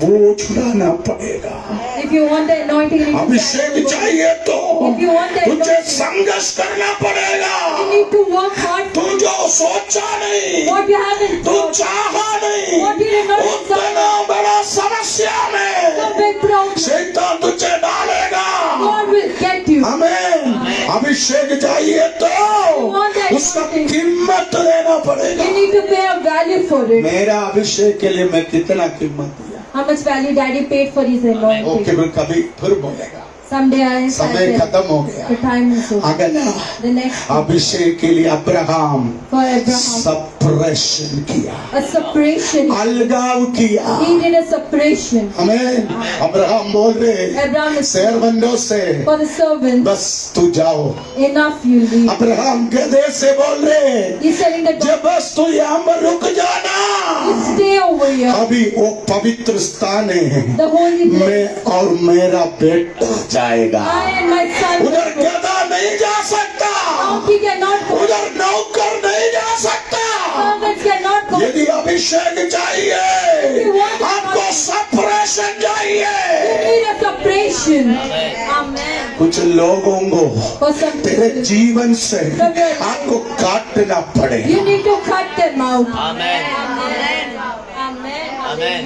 बोझ उठाना पड़ेगा। If you want the anointing, you need to Abhishek carry the burden. चाहिए तो If you want the तुझे anointing, संघर्ष करना पड़ेगा। you need to work hard. तू जो सोचा नहीं, What you haven't तू thought. चाहा नहीं, What you did not उतना बड़ा समस्या The में big problem. शैतान तुझे डालेगा। God will get you. हमें अभिषेक चाहिए तो उसका कीमत देना पड़ेगा। You need to pay a value for it. मेरा अभिषेक के लिए मैं कितना कीमत दिया, How much value daddy paid for his वो anointing. केवल कभी फिर बोलेगा। Someday I समय said खत्म हो गया। the time is over. अगला The next अभिषेक के लिए अब्राहम for Abraham. सेपरेशन किया, A separation. अलगाव किया। He did a separation. हमें अब्राहम बोल रहे Abraham is शेरबंदों से for the servants. बस तू जाओ। Enough you leave. अब्राहम गधे से बोल रहे He's telling the जब बस तू यहाँ पर रुक जाना, you stay over here. अभी वो पवित्र स्थान है, The holy place. मैं और मेरा बेटा जाएगा। I and my son. उधर गधा नहीं जा सकता, Donkey cannot go. उधर नौकर नहीं जा सकता। Servants cannot go. यदि अभिषेक चाहिए, आपको सेपरेशन You चाहिए। need a separation. Amen. कुछ लोगों को For some तेरे people, जीवन से आपको काटना you पड़ेगा। need to cut them out. Amen. Amen. Amen. Amen.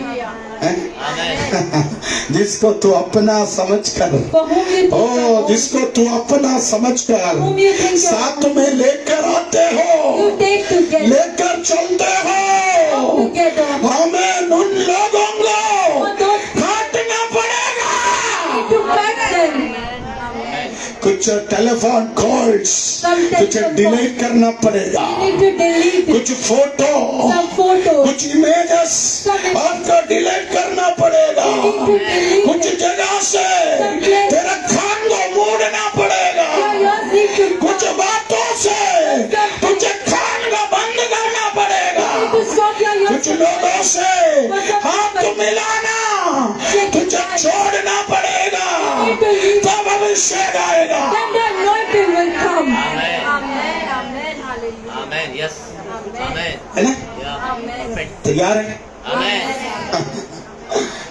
हैं? Amen. जिसको तू अपना समझ कर, For whom you think ओ जिसको तू अपना समझ कर whom you think साथ में लेकर आते हो, you take together. लेकर चलते हो, Together. हमें उन लोगों को For those काटना पड़ेगा। need to cut them. कुछ टेलीफोन कॉल्स तुझे डिलीट करना पड़ेगा, You need to delete it. कुछ फोटो, Some photos. कुछ इमेजेस आपको डिलीट करना पड़ेगा। You need to delete कुछ it. जगह से तेरे खान को मोड़ना पड़ेगा। Your ears need to कुछ बातों से तुझे खान को बंद करना पड़ेगा। need to stop your ears. कुछ लोगों से हाथ मिलाना तुझे छोड़ना पड़ेगा, तब अभिषेक आएगा। Then the anointing will come. Amen. Amen. Amen. Hallelujah. Amen. Yes. Amen. है ना? Yeah. Perfect. तैयार है? Amen.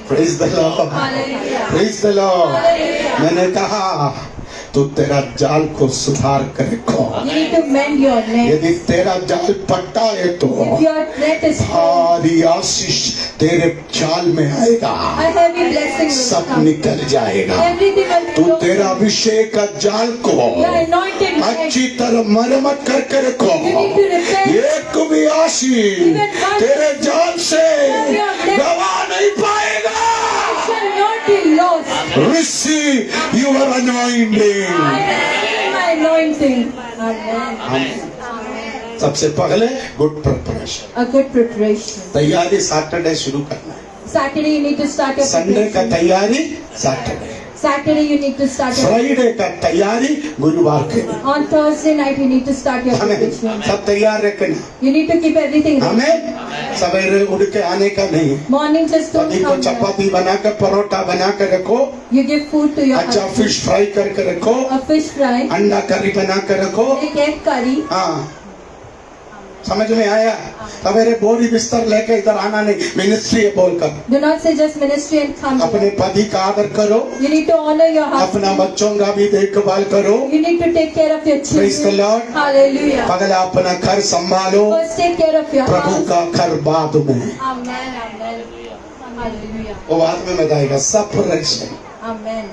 Praise the Lord, Hallelujah. Praise the Lord. Hallelujah. मैंने कहा तू तेरा जाल को सुधार कर रखो। You need to mend your net. यदि तेरा जाल पट्टा है तो If your net is strong, भारी आशीष तेरे जाल में आएगा, a heavy blessing will सब come. निकल जाएगा। Everything will तू flow. तेरा अभिषेक का जाल को Your anointed net. अच्छी तरह मरम्मत करके रखो। You need to repair. एक भी आशीष तेरे जाल से गवा नहीं पाएगा। Shall not your anointing. My anointing. Amen. आमीन। सबसे पहले good preparation, A good preparation. तैयारी सैटरडे शुरू करना है। Saturday you need to start your Sunday का preparation. तैयारी Saturday, Saturday you need to start your Friday का तैयारी गुरुवार के दिन। On Thursday night you need to start your हमें preparation. सब तैयार रखना। You need to keep everything ready. हमें सवेरे उठ के आने का नहीं। Morning just don't कभी को come here. चपाती बना कर, परोठा बना कर रखो, You give food to your अच्छा husband. फिश फ्राई करके रखो, A fish fry, अंडा करी बना कर रखो। एक egg curry. हाँ, समझ में आया? सवेरे बोरी बिस्तर लेके इधर आना नहीं, मिनिस्ट्री है बोलकर। Do not say just ministry and come अपने here. पति का आदर करो, You need to honor your अपना husband. बच्चों का भी देखभाल करो। You need to take care of your Praise the children. Lord. Hallelujah. पहले अपना घर संभालो, First take care of your Prabhu house. का घर बाद में। Amen. Amen. Hallelujah. वो बाद में बताएगा। Separation Amen.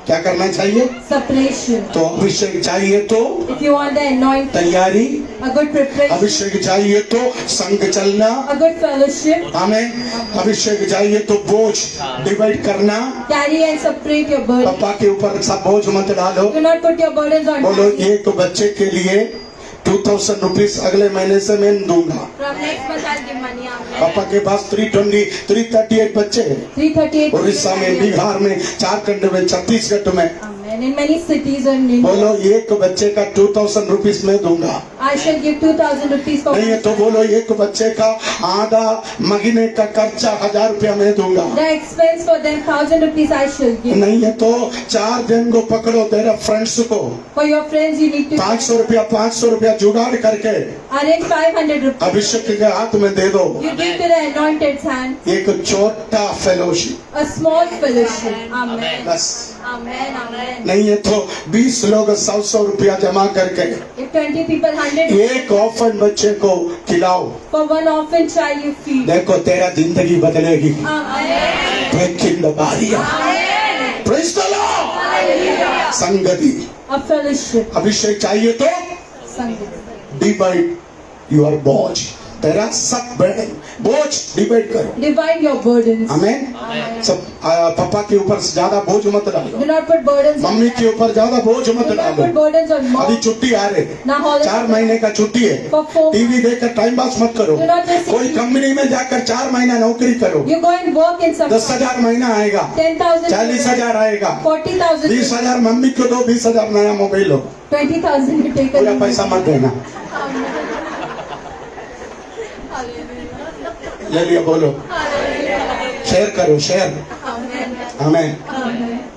क्या करना चाहिए? Separation. तो अभिषेक चाहिए तो If you want the anointing, तैयारी, a good preparation, अभिषेक चाहिए तो संग चलना, a good fellowship, हमें अभिषेक चाहिए तो बोझ डिवाइड करना। carry and separate your burden. पापा के ऊपर सब बोझ मत डालो। Do not put your burdens on बोलो daddy. एक बच्चे के लिए 2000 रुपीज अगले महीने से मैं दूंगा। From next month I'll give money. Amen. पापा के पास 338 बच्चे हैं, 338. उड़ीसा में, बिहार में, झारखंड में, छत्तीसगढ़ में। Amen. In many cities and in बोलो एक बच्चे का 2000 रुपीज मैं दूंगा। I shall give 2,000 rupees for नहीं है तो बोलो एक बच्चे का आधा महीने का खर्चा 1000 रुपया मैं दूंगा। the expense for them 1,000 rupees I shall give. नहीं है तो 4 दिन को पकड़ो, तेरे फ्रेंड्स को For your friends you need to 500 रुपया जुगाड़ करके arrange 500 rupees. अभिषेक के हाथ में दे दो। You give to the anointed hand एक छोटा fellowship, a small fellowship. Amen. बस। Amen. Amen. नहीं है तो 20 लोग 100 रुपया जमा करके If 20 people 100 एक ऑफन बच्चे को खिलाओ। for one orphan child you feed. देखो तेरा जिंदगी बदलेगी। Amen. Breaking the barrier. Amen. Praise the Lord. Hallelujah. संगति, A fellowship. अभिषेक चाहिए तो Sangat. डिवाइड योर बोझ, तेरा सब burden, बोझ डिवाइड करो। Divide your burdens. आमेन। सब पापा के ऊपर ज्यादा बोझ मत डालो, Do not put burdens on mummy के ऊपर ज्यादा बोझ मत Do not डालो। put burdens on अभी mom. छुट्टी आ रही, Now holiday. 4 महीने का छुट्टी है। For 4 टीवी देखकर टाइम पास मत करो। Do not just- कोई कंपनी में जाकर 4 महीना नौकरी करो, You go and work in some 10,000 महीना आएगा, 10,000 40,000 आएगा, 40,000 20,000 मम्मी को दो, 20,000 नया मोबाइल लो। 20,000 you take पूरा a पैसा मत देना, ले लिया। बोलो शेयर करो, शेयर। हमें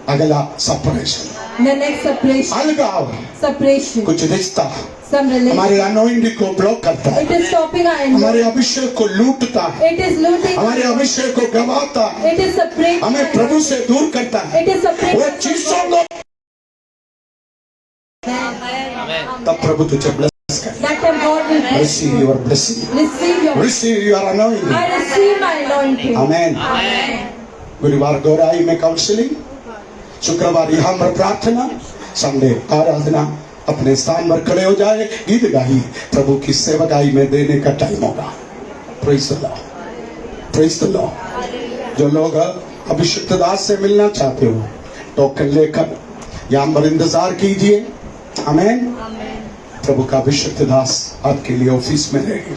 अगला सेपरेशन, The next separation. अलगाव, Separation. कुछ रिश्ता Some relation. हमारे अनोइंटिंग को ब्लॉक करता है, It is stopping our anointing. हमारे अभिषेक को लूटता है, It is looting. हमारे अभिषेक को गवाता है, It is separating. हमें प्रभु से दूर करता है। It is separating. वो चीजों को तब प्रभु तुझे ब्लेस कर। That time God will bless Receive you. your blessing, Receive your. receive your anointing. I receive my anointing. Amen. गुरुवार गौराई में काउंसलिंग, शुक्रवार यहाँ पर प्रार्थना, संडे आराधना। अपने स्थान पर खड़े हो जाए, गीत गाई, प्रभु की सेवकाई में देने का टाइम होगा। Praise the Lord. Praise the Lord. जो लोग अभिषिक्त दास से मिलना चाहते हो, टोकन लेकर यहाँ पर इंतजार कीजिए। आमेन। प्रभु का अभिषिक्त दास आपके लिए ऑफिस में रहेगी।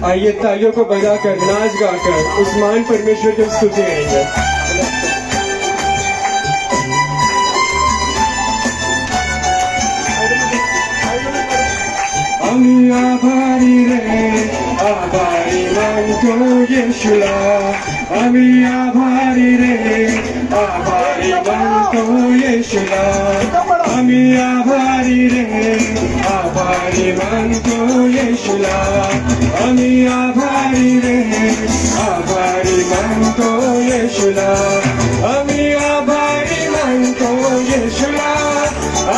आइए तालियों को बजाकर, नाच गाकर उस महान परमेश्वर की स्तुति करेंगे। আমি আভারি রে, আভারি মানতো ইয়েশুলা। আমি আভারি রে, আভারি মানতো ইয়েশুলা। আমি আভারি রে, আভারি মানতো ইয়েশুলা। আমি আভারি রে, আভারি মানতো ইয়েশুলা। আমি আভারি মানতো ইয়েশুলা।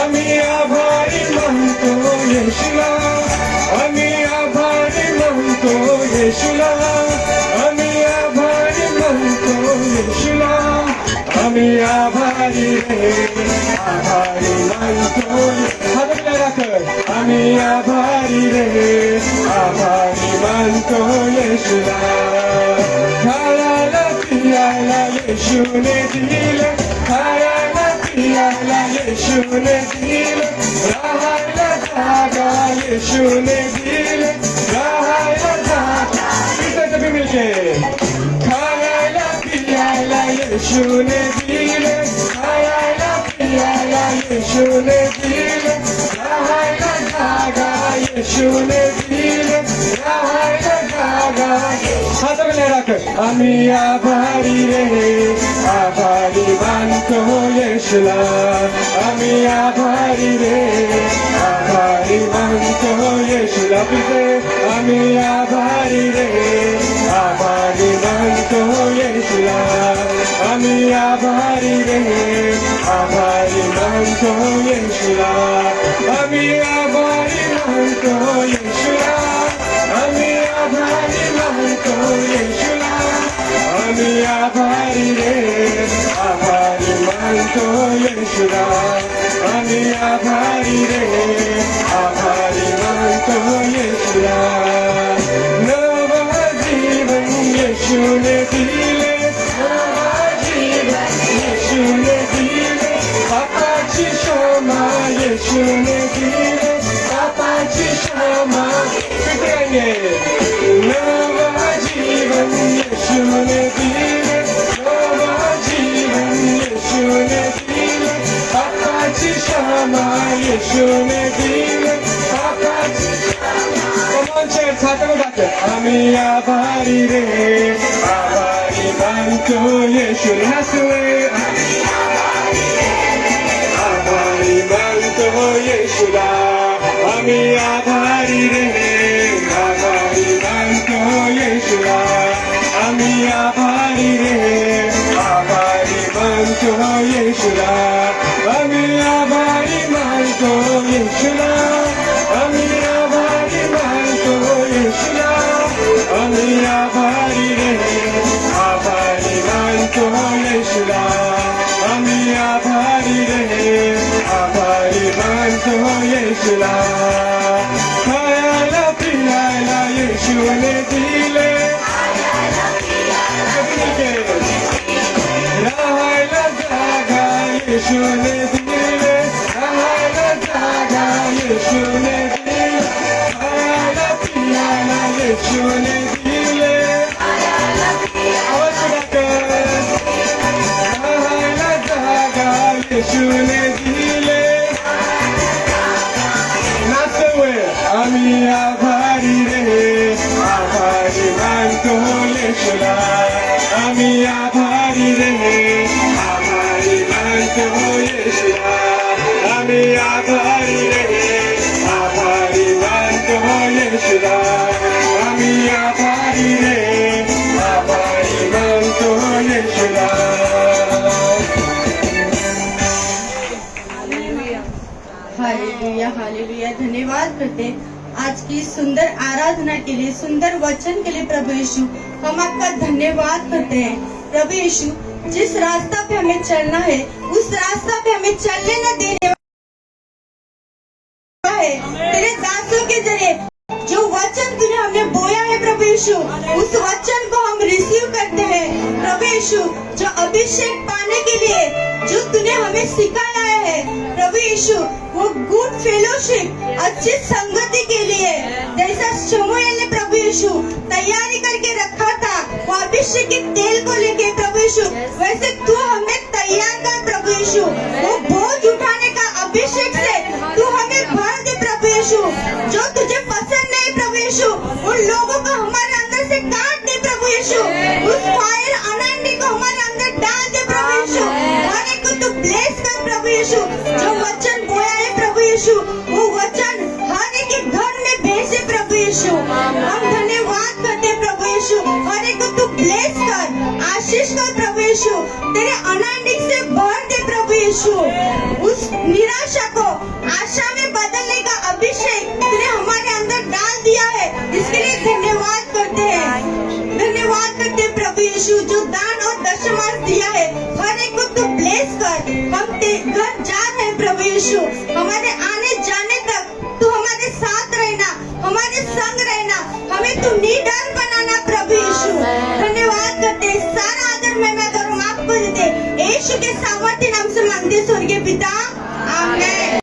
আমি আভারি মানতো ইয়েশুলা। আমি আভারি মানতো ইয়েশুলা। আমি আভারি মানতো ইয়েশুলা। আমি आभारी रे आभारी मानतो हात लगाकर आम्ही आभारी रे आभारी मानतो येशूला खायला पियाला येशूने दिलं खायला पियाला येशूने दिलं राहायला जागा येशूने दिलं राहायला जागा इथे सभी मिलके खायला पियाला येशूने दिलं खायला पियाला येशूने दिलं राहायला जागा येशूने दिलं राहायला जागा हात लगाकर आम्ही आभारी रे आभारी मानतो येशूला आम्ही आभारी रे आभारी मानतो येशूला पिते आम्ही आभारी रे आभारी मानतो येशूला आम्ही आभारी रे आभारी मानतो येशूला आम्ही आभारी मानतो येशूला आम्ही आभारी मानतो येशूला आम्ही आभारी रे आभारी मानतो येशूला आम्ही आभारी रे आभारी मानतो येशूला नवं जीवन येशूने दिले नवं जीवन येशूने दिले पापाची क्षमा येशूने दिले पापाची क्षमा पितरांगे नवं जीवन येशूने दिले नवं जीवन येशूने दिले पापाची क्षमा येशूने दिले पापाची चर्च हात लगाकर आम्ही आभारी रे आभारी मानतो येशूला हसवे आभारी मानतो येशूला आम्ही आभारी रे आभारी मानतो येशूला आम्ही आभारी रे आभारी मानतो येशूला आम्ही आभारी मानतो येशूला आम्ही आभारी मानतो येशूला आम्ही आभारी रे आभारी मानतो येशूला आम्ही आभारी रे आभारी मानतो येशूला खायला पियाला येशूने दिले राहायला जागा येशूने दिले राहायला जागा येशूने दिले खायला पियाला येशूने दिले आवाज लगाकर राहायला जागा येशूने दिले नाचवे आम्ही आभारी रे आभारी मानतो येशूला आम्ही आभारी रे आभारी मानतो येशूला आम्ही आभारी रे आभारी मानतो येशूला आम्ही आभारी रे आभारी मानतो येशूला हालेलुया हालेलुया धन्यवाद करते आज की सुंदर आराधना के लिए सुंदर वचन के लिए प्रभु यीशु हम आपका धन्यवाद करते हैं प्रभु यीशु जिस रास्ता पे हमें चलना है उस रास्ता पे हमें चलने न देने वाला है तेरे दासों के जरिए जो वचन तूने हमने बोया है प्रभु यीशु उस वचन को हम रिसीव करते हैं प्रभु यीशु जो अभिषेक पाने के लिए जो तूने हमें सिखाया है प्रभु यीशु वो गुड फेलोशिप अच्छी संगति के लिए जैसा शमूएल ने प्रभु यीशु तैयारी करके रखा था वो अभिषेक के तेल को लेके प्रभु यीशु वैसे तू हमें तैयार कर प्रभु यीशु वो बोझ उठाने का अभिषेक से तू हमें भर दे प्रभु यीशु जो तुझे पसंद नहीं प्रभु यीशु उन लोगों को हमारे अंदर से काट दे प्रभु यीशु उस फायर अनंडी को हमारे अंदर डाल दे प्रभु यीशु हर एक को तू ब्लेस कर प्रभु यीशु जो वचन बोया है प्रभु यीशु वो वचन हर एक के घर में भेजे प्रभु यीशु हम धन्यवाद करते प्रभु यीशु हर एक को तू ब्लेस कर आशीष कर प्रभु यीशु तेरे अनंडी से भर दे प्रभु यीशु उस निराशा को आशा में बदलने का अभिषेक तूने हमारे अंदर डाल दिया है इसके लिए धन्यवाद करते हैं प्रभु यीशु जो दान और दशमांश दिया है हर एक को तू ब्लेस कर संग रहना, हमें तू निडर